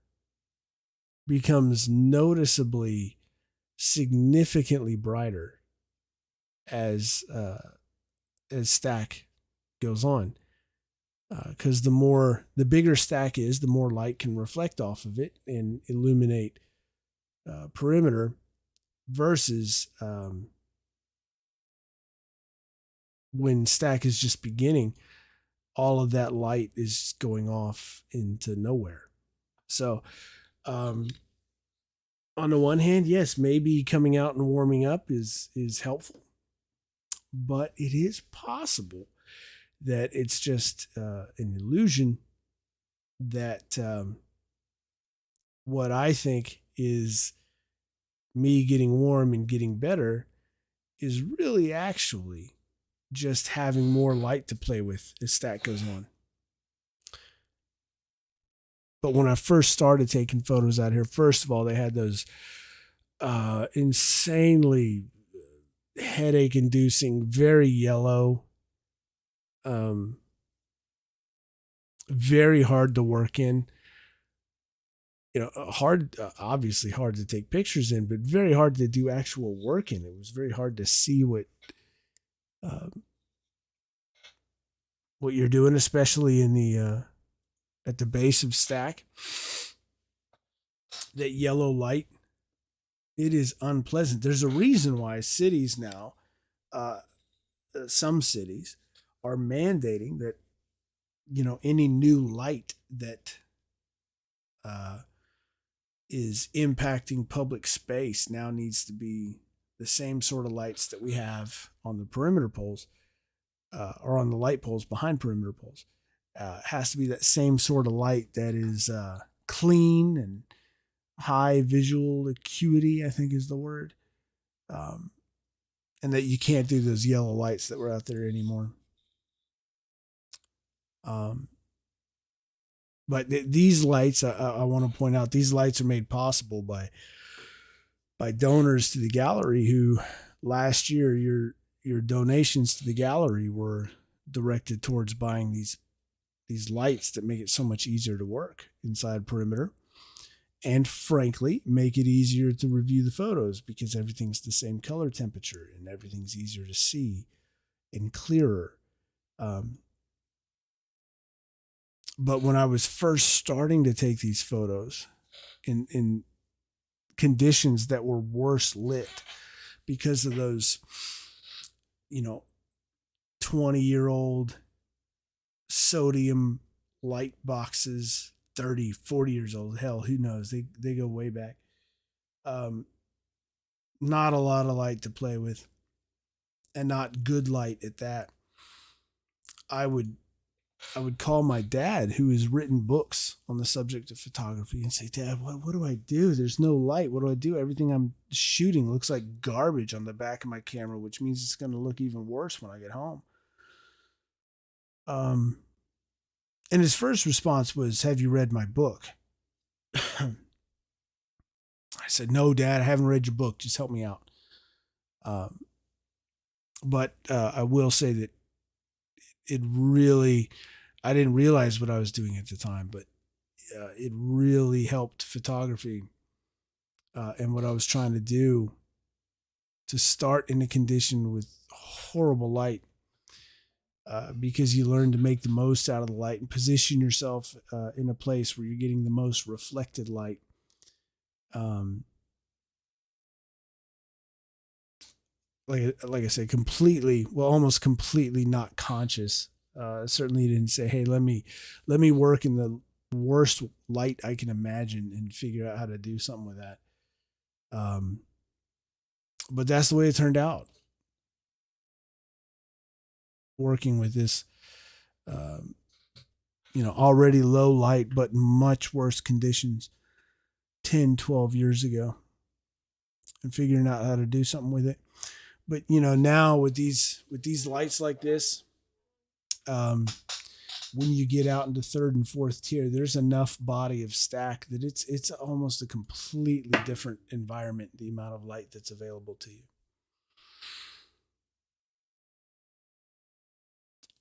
Speaker 1: becomes noticeably, significantly brighter as stack goes on. because the bigger stack is, the more light can reflect off of it and illuminate perimeter versus when stack is just beginning, all of that light is going off into nowhere. So, um, on the one hand, yes, maybe coming out and warming up is helpful, but it is possible that it's just an illusion that what I think is me getting warm and getting better is really actually just having more light to play with as stack goes on. But when I first started taking photos out here, first of all, they had those insanely headache inducing, very yellow, um, very hard to work in. Hard, obviously hard to take pictures in, but very hard to do actual work in. It was very hard to see um, what you're doing, especially in the at the base of stack. That yellow light, it is unpleasant. There's a reason why cities now, uh, some cities, are mandating that any new light that uh, is impacting public space now needs to be the same sort of lights that we have on the perimeter poles or on the light poles behind perimeter poles. It has to be that same sort of light that is clean and high visual acuity, I think is the word. And that you can't do those yellow lights that were out there anymore. But these lights, I want to point out, these lights are made possible by donors to the gallery who last year your donations to the gallery were directed towards buying these lights that make it so much easier to work inside perimeter, and frankly make it easier to review the photos because everything's the same color temperature and everything's easier to see and clearer. But when I was first starting to take these photos in conditions that were worse lit because of those 20-year-old sodium light boxes, 30, 40 years old, hell, who knows, they go way back. Not a lot of light to play with, and not good light at that. I would call my dad, who has written books on the subject of photography, and say, Dad, what do I do? There's no light. What do I do? Everything I'm shooting looks like garbage on the back of my camera, which means it's going to look even worse when I get home. And his first response was, have you read my book? I said, no, Dad, I haven't read your book. Just help me out. But I will say that it really, I didn't realize what I was doing at the time, but it really helped photography and what I was trying to do to start in a condition with horrible light, because you learn to make the most out of the light and position yourself in a place where you're getting the most reflected light. Like I said, almost completely not conscious. Certainly didn't say, hey, let me work in the worst light I can imagine and figure out how to do something with that. But that's the way it turned out. Working with this, already low light, but much worse conditions 10, 12 years ago, and figuring out how to do something with it. But, now with these lights like this, when you get out into third and fourth tier, there's enough body of stack that it's almost a completely different environment, the amount of light that's available to you.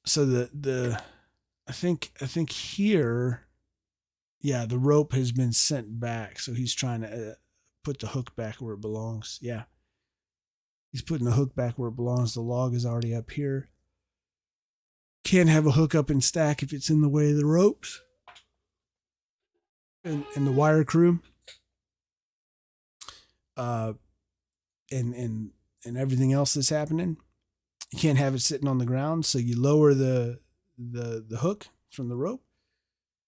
Speaker 1: So I think here, yeah, the rope has been sent back. So he's trying to put the hook back where it belongs. Yeah. He's putting the hook back where it belongs. The log is already up here. can't have a hook up and stack if it's in the way of the ropes and the wire crew. Uh, and everything else that's happening. You can't have it sitting on the ground, so you lower the hook from the rope,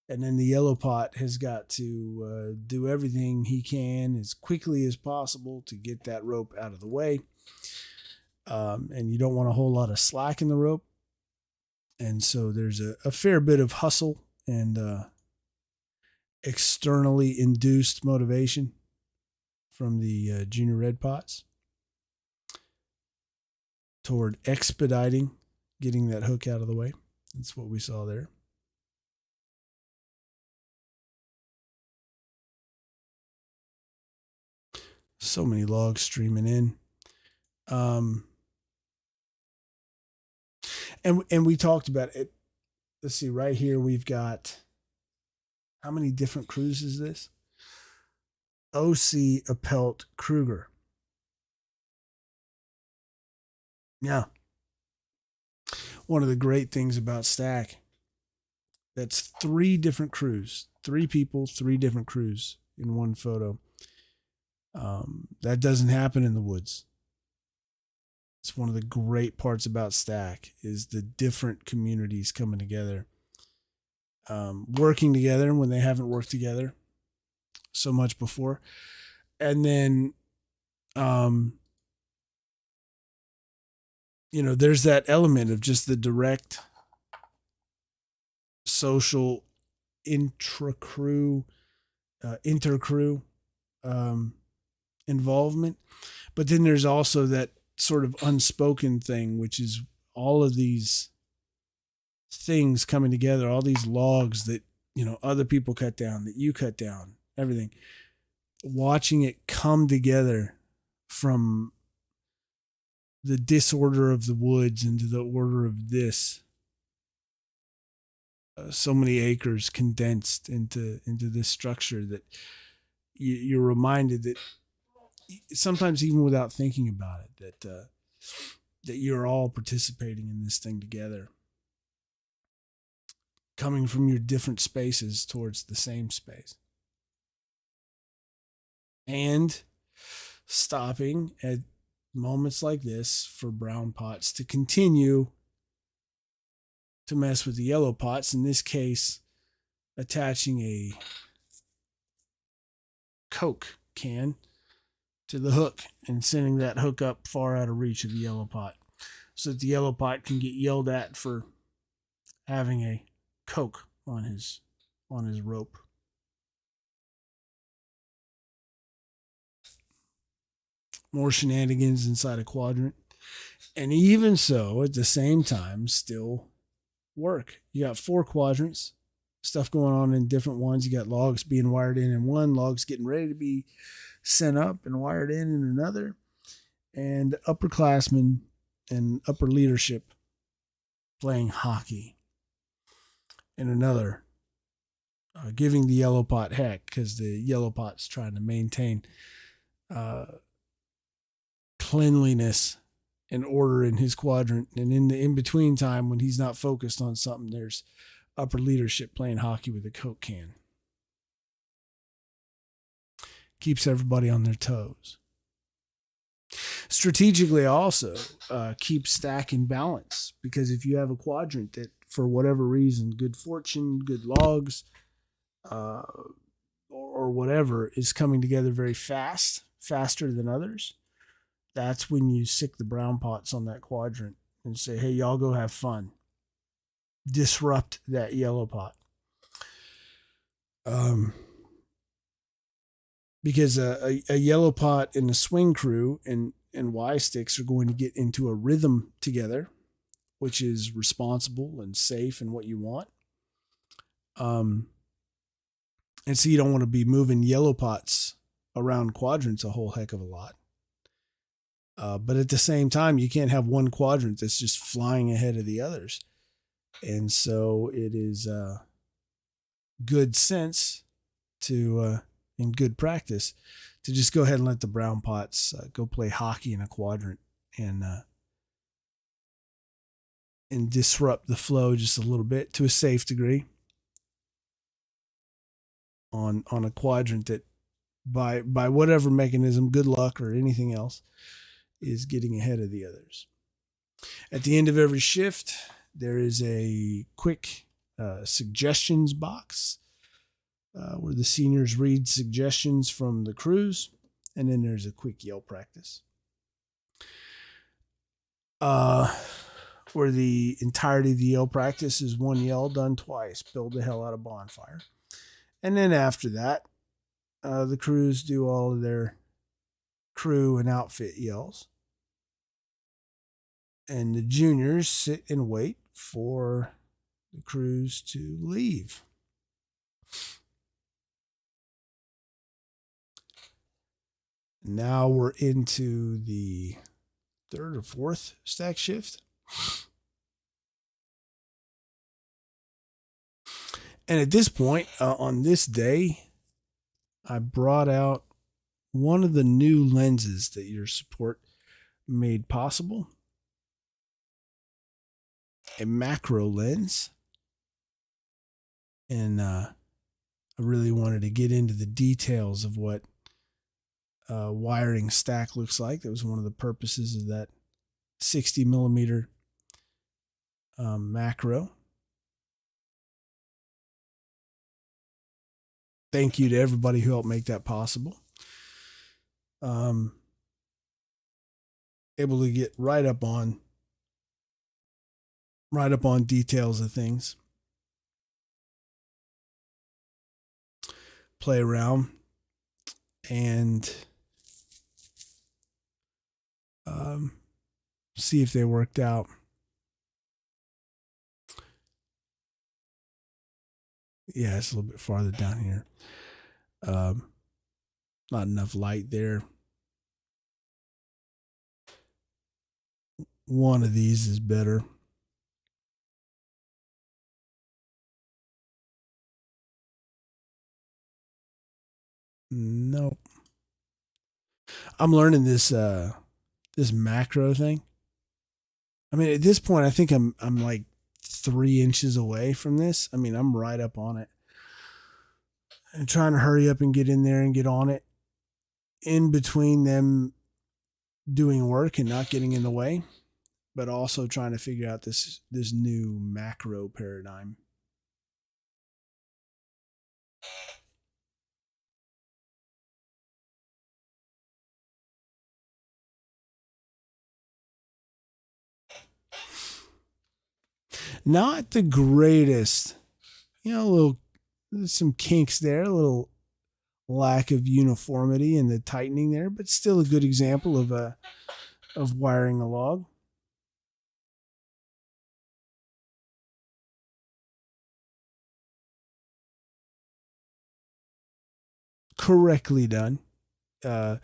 Speaker 1: and then the yellow pot has got to do everything he can as quickly as possible to get that rope out of the way. And you don't want a whole lot of slack in the rope, and so there's a fair bit of hustle and externally induced motivation from the junior red pots toward expediting getting that hook out of the way. That's what we saw there. So many logs streaming in. And we talked about it. Let's see, right here we've got, how many different crews is this? OC Appelt Kruger. Yeah. One of the great things about Stack, that's 3 different crews, 3 people, 3 different crews in one photo. That doesn't happen in the woods. It's one of the great parts about Stack is the different communities coming together, working together when they haven't worked together so much before. And then, there's that element of just the direct social inter-crew involvement. But then there's also that sort of unspoken thing, which is all of these things coming together, all these logs that, other people cut down, that you cut down, everything. Watching it come together from the disorder of the woods into the order of this. So many acres condensed into this structure that you're reminded that sometimes, even without thinking about it, that you're all participating in this thing together, coming from your different spaces towards the same space, and stopping at moments like this for brown pots to continue to mess with the yellow pots. In this case, attaching a Coke can to the hook and sending that hook up far out of reach of the yellow pot so that the yellow pot can get yelled at for having a Coke on his rope. More shenanigans inside a quadrant. And even so, at the same time, still work. You got 4 quadrants, stuff going on in different ones. You got logs being wired in one, logs getting ready to be sent up and wired in another, and upperclassmen and upper leadership playing hockey in another, giving the yellow pot heck because the yellow pot's trying to maintain cleanliness and order in his quadrant. And in the in-between time, when he's not focused on something, there's upper leadership playing hockey with a Coke can. Keeps everybody on their toes. Strategically also keeps Stack in balance, because if you have a quadrant that, for whatever reason, good fortune, good logs, or whatever, is coming together very fast, faster than others, that's when you sick the brown pots on that quadrant and say, hey, y'all go have fun. Disrupt that yellow pot. Because a yellow pot and a swing crew and Y sticks are going to get into a rhythm together, which is responsible and safe and what you want. And so you don't want to be moving yellow pots around quadrants a whole heck of a lot. But at the same time, you can't have one quadrant that's just flying ahead of the others. And so it is good sense to, in good practice, to just go ahead and let the brown pots go play hockey in a quadrant and and disrupt the flow just a little bit to a safe degree on a quadrant that by whatever mechanism, good luck or anything else, is getting ahead of the others. At the end of every shift, there is a quick suggestions box where the seniors read suggestions from the crews, and then there's a quick yell practice. Where the entirety of the yell practice is one yell done twice, build the hell out of bonfire. And then after that, the crews do all of their crew and outfit yells. And the juniors sit and wait for the crews to leave. Now we're into the third or fourth stack shift. And at this point, on this day, I brought out one of the new lenses that your support made possible. A macro lens. And I really wanted to get into the details of what wiring stack looks like. That was one of the purposes of that 60 millimeter macro. Thank you to everybody who helped make that possible. Able to get right up on details of things. Play around and see if they worked out. Yeah, it's a little bit farther down here. Not enough light there. One of these is better. Nope. I'm learning this macro thing. I mean, at this point, I think I'm like 3 inches away from this. I mean, I'm right up on it. And trying to hurry up and get in there and get on it. In between them doing work and not getting in the way, but also trying to figure out this new macro paradigm. Not the greatest, there's some kinks there, a little lack of uniformity in the tightening there, but still a good example of wiring a log. Correctly done. Though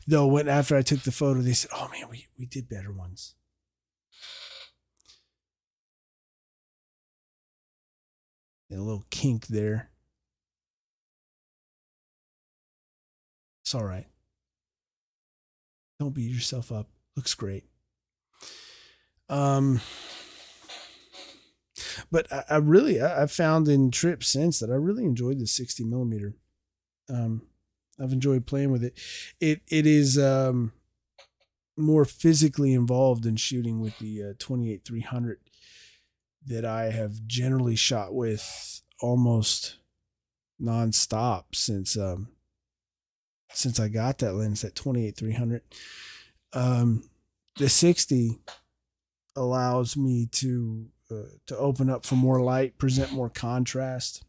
Speaker 1: when after I took the photo, they said, "Oh man, we did better ones." And a little kink there. It's all right. Don't beat yourself up. Looks great. But I found in trips since that I really enjoyed the 60 millimeter. I've enjoyed playing with it. It is more physically involved in shooting with the 28-300 that I have generally shot with almost nonstop since I got that lens, that 28-300. The 60 allows me to open up for more light, present more contrast.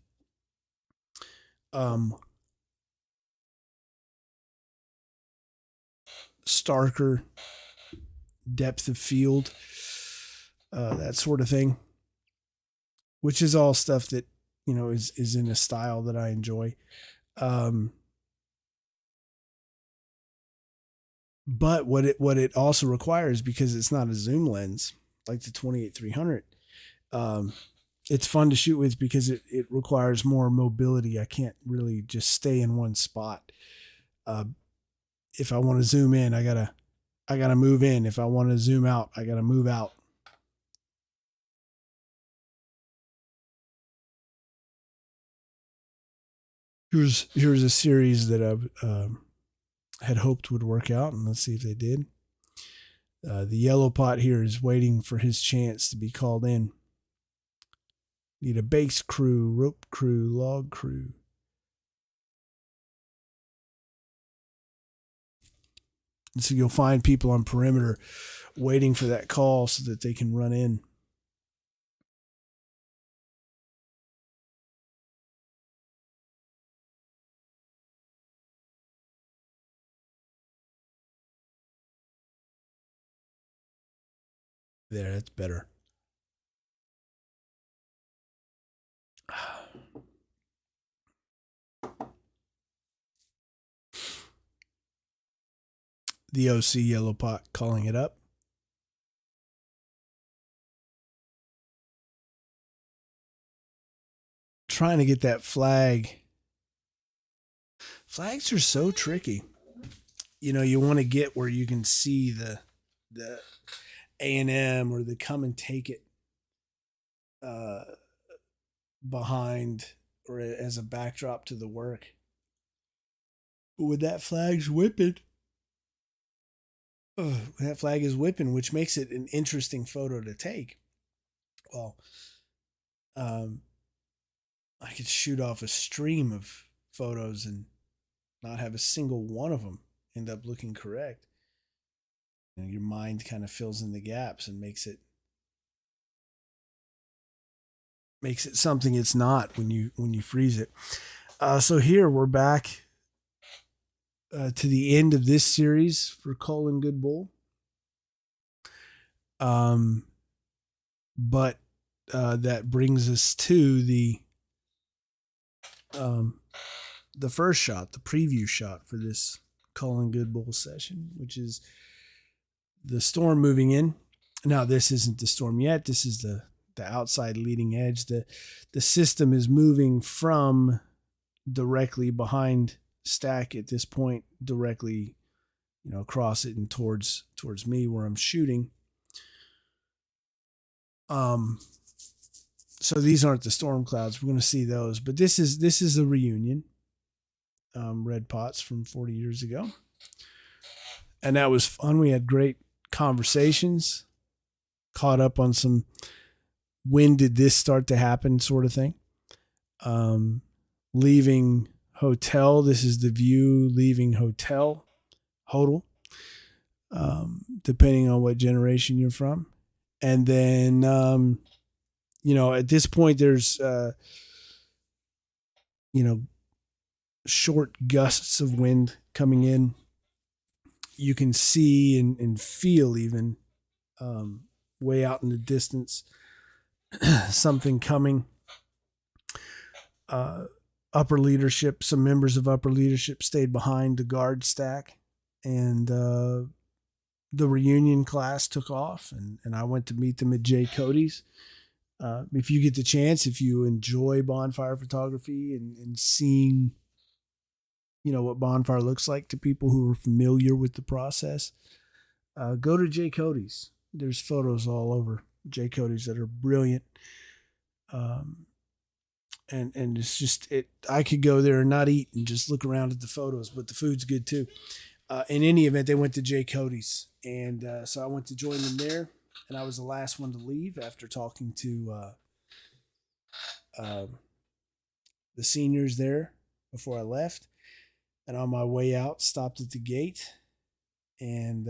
Speaker 1: Starker depth of field, that sort of thing, which is all stuff that is in a style that I enjoy. But what it also requires, because it's not a zoom lens like the 28-300, it's fun to shoot with because it requires more mobility. I can't really just stay in one spot. If I want to zoom in, I gotta move in. If I want to zoom out, I gotta move out. Here's a series that I've had hoped would work out, and let's see if they did. The yellow pot here is waiting for his chance to be called in. Need a base crew, rope crew, log crew. And so you'll find people on perimeter waiting for that call so that they can run in. There, that's better. The OC yellow pot calling it up. Trying to get that flag. Flags are so tricky. You know, you want to get where you can see the A&M or the come and take it uh, behind or as a backdrop to the work. But when that flag's whipping, that flag is whipping, which makes it an interesting photo to take. Well, I could shoot off a stream of photos and not have a single one of them end up looking correct. You know, your mind kind of fills in the gaps and makes it something it's not when you freeze it. So here we're back to the end of this series for Cull and Good Bull. But that brings us to the first shot, the preview shot for this Cull and Good Bull session, which is the storm moving in. Now this isn't the storm yet. This is the outside leading edge. The system is moving from directly behind stack at this point, directly, across it and towards me where I'm shooting. So these aren't the storm clouds. We're going to see those, but this is a reunion. Red pots from 40 years ago, and that was fun. We had great conversations, caught up on some when did this start to happen sort of thing. Leaving hotel, this is the view leaving hotel, hodl, depending on what generation you're from. And then, at this point there's, short gusts of wind coming in. You can see and feel even way out in the distance something coming. Upper leadership, some members of upper leadership stayed behind the guard stack, and the reunion class took off, and I went to meet them at Jay Cody's. If you get the chance, if you enjoy bonfire photography and seeing, what bonfire looks like to people who are familiar with the process, go to Jay Cody's. There's photos all over Jay Cody's that are brilliant. And it's just I could go there and not eat and just look around at the photos, but the food's good too. In any event, they went to Jay Cody's, and so I went to join them there, and I was the last one to leave after talking to the seniors there before I left. And on my way out, stopped at the gate, and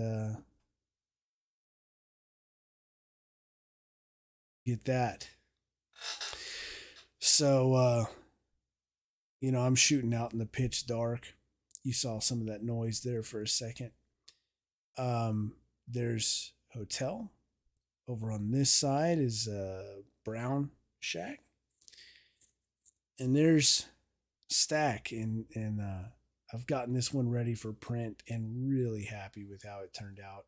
Speaker 1: get that. So, I'm shooting out in the pitch dark. You saw some of that noise there for a second. There's hotel. Over on this side is a brown shack. And there's stack. And I've gotten this one ready for print and really happy with how it turned out.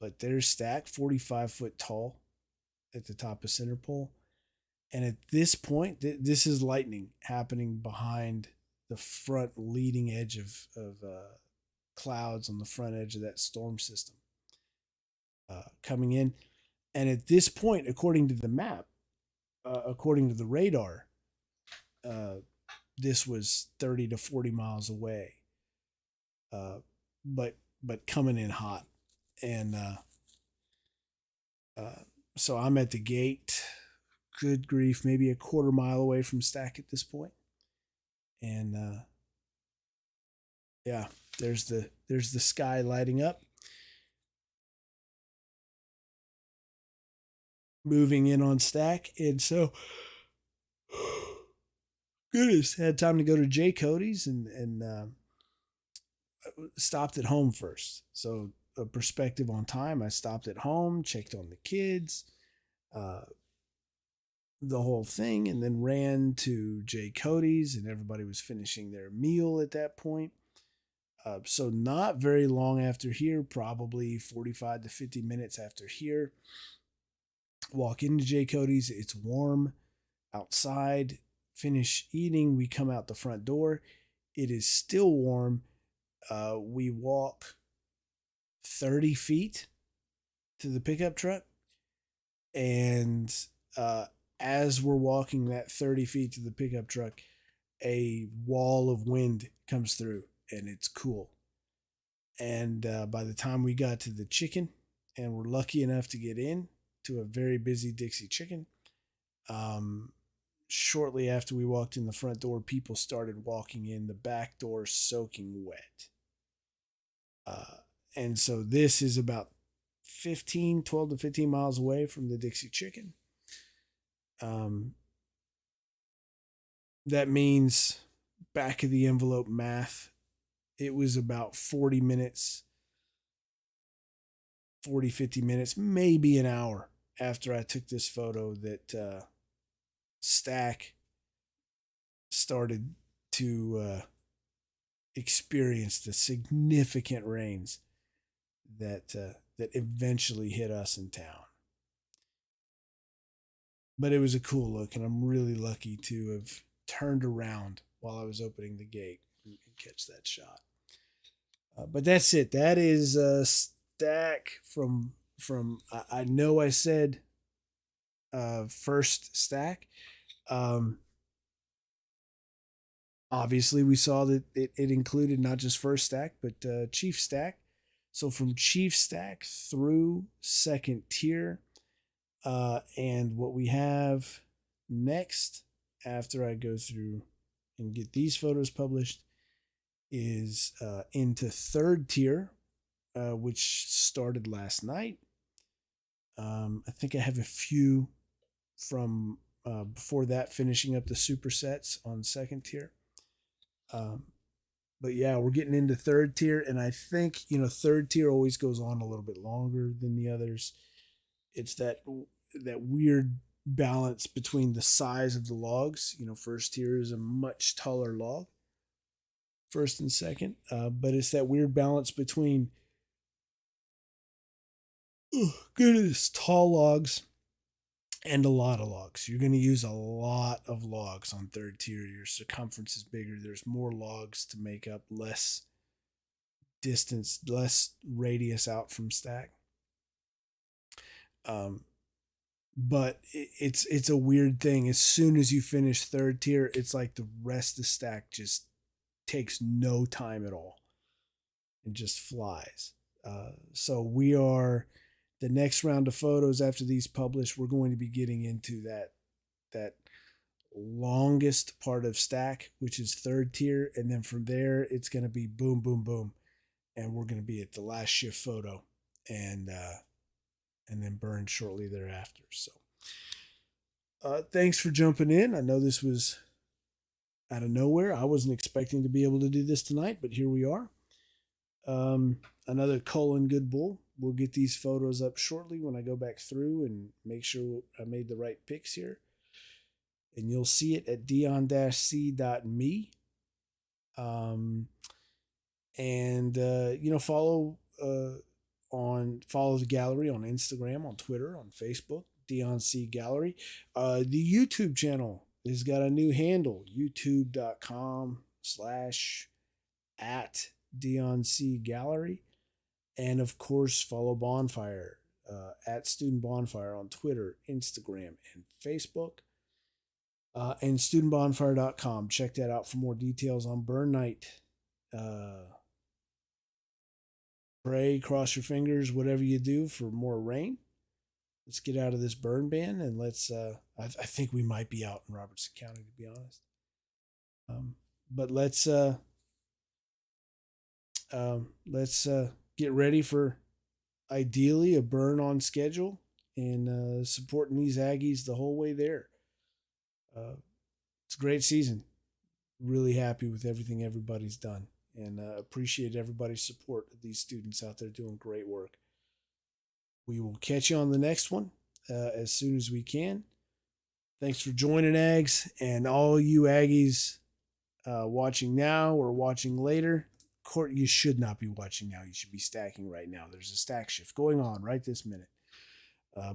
Speaker 1: But there's stack, 45 foot tall at the top of center pole. And at this point, this is lightning happening behind the front leading edge of clouds on the front edge of that storm system coming in. And at this point, according to the map, according to the radar, this was 30 to 40 miles away, uh, but coming in hot. And uh, so I'm at the gate. Good grief, maybe a quarter mile away from Stack at this point. And yeah, there's the sky lighting up. Moving in on Stack, and so goodness, had time to go to Jay Cody's and stopped at home first. So a perspective on time, I stopped at home, checked on the kids, uh, the whole thing, and then ran to Jay Cody's, and everybody was finishing their meal at that point. So not very long after here, probably 45 to 50 minutes after here, walk into Jay Cody's. It's warm outside. Finish eating. We come out the front door. It is still warm. We walk 30 feet to the pickup truck. And as we're walking that 30 feet to the pickup truck, a wall of wind comes through and it's cool. And by the time we got to the chicken and we're lucky enough to get in to a very busy Dixie Chicken, shortly after we walked in the front door, people started walking in the back door soaking wet. And so this is about 12 to 15 miles away from the Dixie Chicken. That means back of the envelope math, it was about 40 minutes, 40, 50 minutes, maybe an hour after I took this photo that Stack started to experience the significant rains that eventually hit us in town. But it was a cool look, and I'm really lucky to have turned around while I was opening the gate and catch that shot. But that's it. That is a Stack from I know I said first Stack. Obviously, we saw that it included not just first Stack, but Chief Stack. So from Chief Stack through second tier. And what we have next, after I go through and get these photos published, is into third tier, which started last night. I think I have a few from before that, finishing up the supersets on second tier. But yeah, we're getting into third tier, and I think third tier always goes on a little bit longer than the others. It's that weird balance between the size of the logs. First tier is a much taller log, first and second, but it's that weird balance between goodness, tall logs and a lot of logs. You're going to use a lot of logs on third tier. Your circumference is bigger. There's more logs to make up less distance, less radius out from Stack. But it's a weird thing. As soon as you finish third tier, it's like the rest of Stack just takes no time at all and just flies. So we are the next round of photos after these published. We're going to be getting into that longest part of Stack, which is third tier, and then from there it's going to be boom, boom, boom, and we're going to be at the last shift photo, and then burn shortly thereafter. So, thanks for jumping in. I know this was out of nowhere. I wasn't expecting to be able to do this tonight, but here we are. Another Cull and Good Bull. We'll get these photos up shortly when I go back through and make sure I made the right pics here. And you'll see it at dion-c.me. Follow follow the gallery on Instagram, on Twitter, on Facebook, Dion C Gallery. The YouTube channel has got a new handle, youtube.com/at Dion C Gallery. And of course, follow Bonfire at Student Bonfire on Twitter, Instagram, and Facebook. And studentbonfire.com. Check that out for more details on burn night. Pray, cross your fingers, whatever you do for more rain. Let's get out of this burn ban and let's. I think we might be out in Robertson County, to be honest. But let's get ready for ideally a burn on schedule and supporting these Aggies the whole way there. It's a great season. Really happy with everything everybody's done and appreciate everybody's support of these students out there doing great work. We will catch you on the next one as soon as we can. Thanks for joining, Ags, and all you Aggies watching now or watching later. Court, you should not be watching now. You should be stacking right now. There's a stack shift going on right this minute.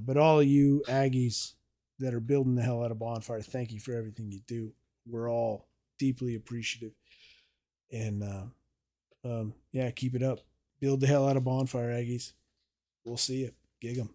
Speaker 1: But all of you Aggies that are building the hell out of Bonfire, thank you for everything you do. We're all deeply appreciative. And yeah, keep it up. Build the hell out of Bonfire, Aggies. We'll see you. Gig 'em.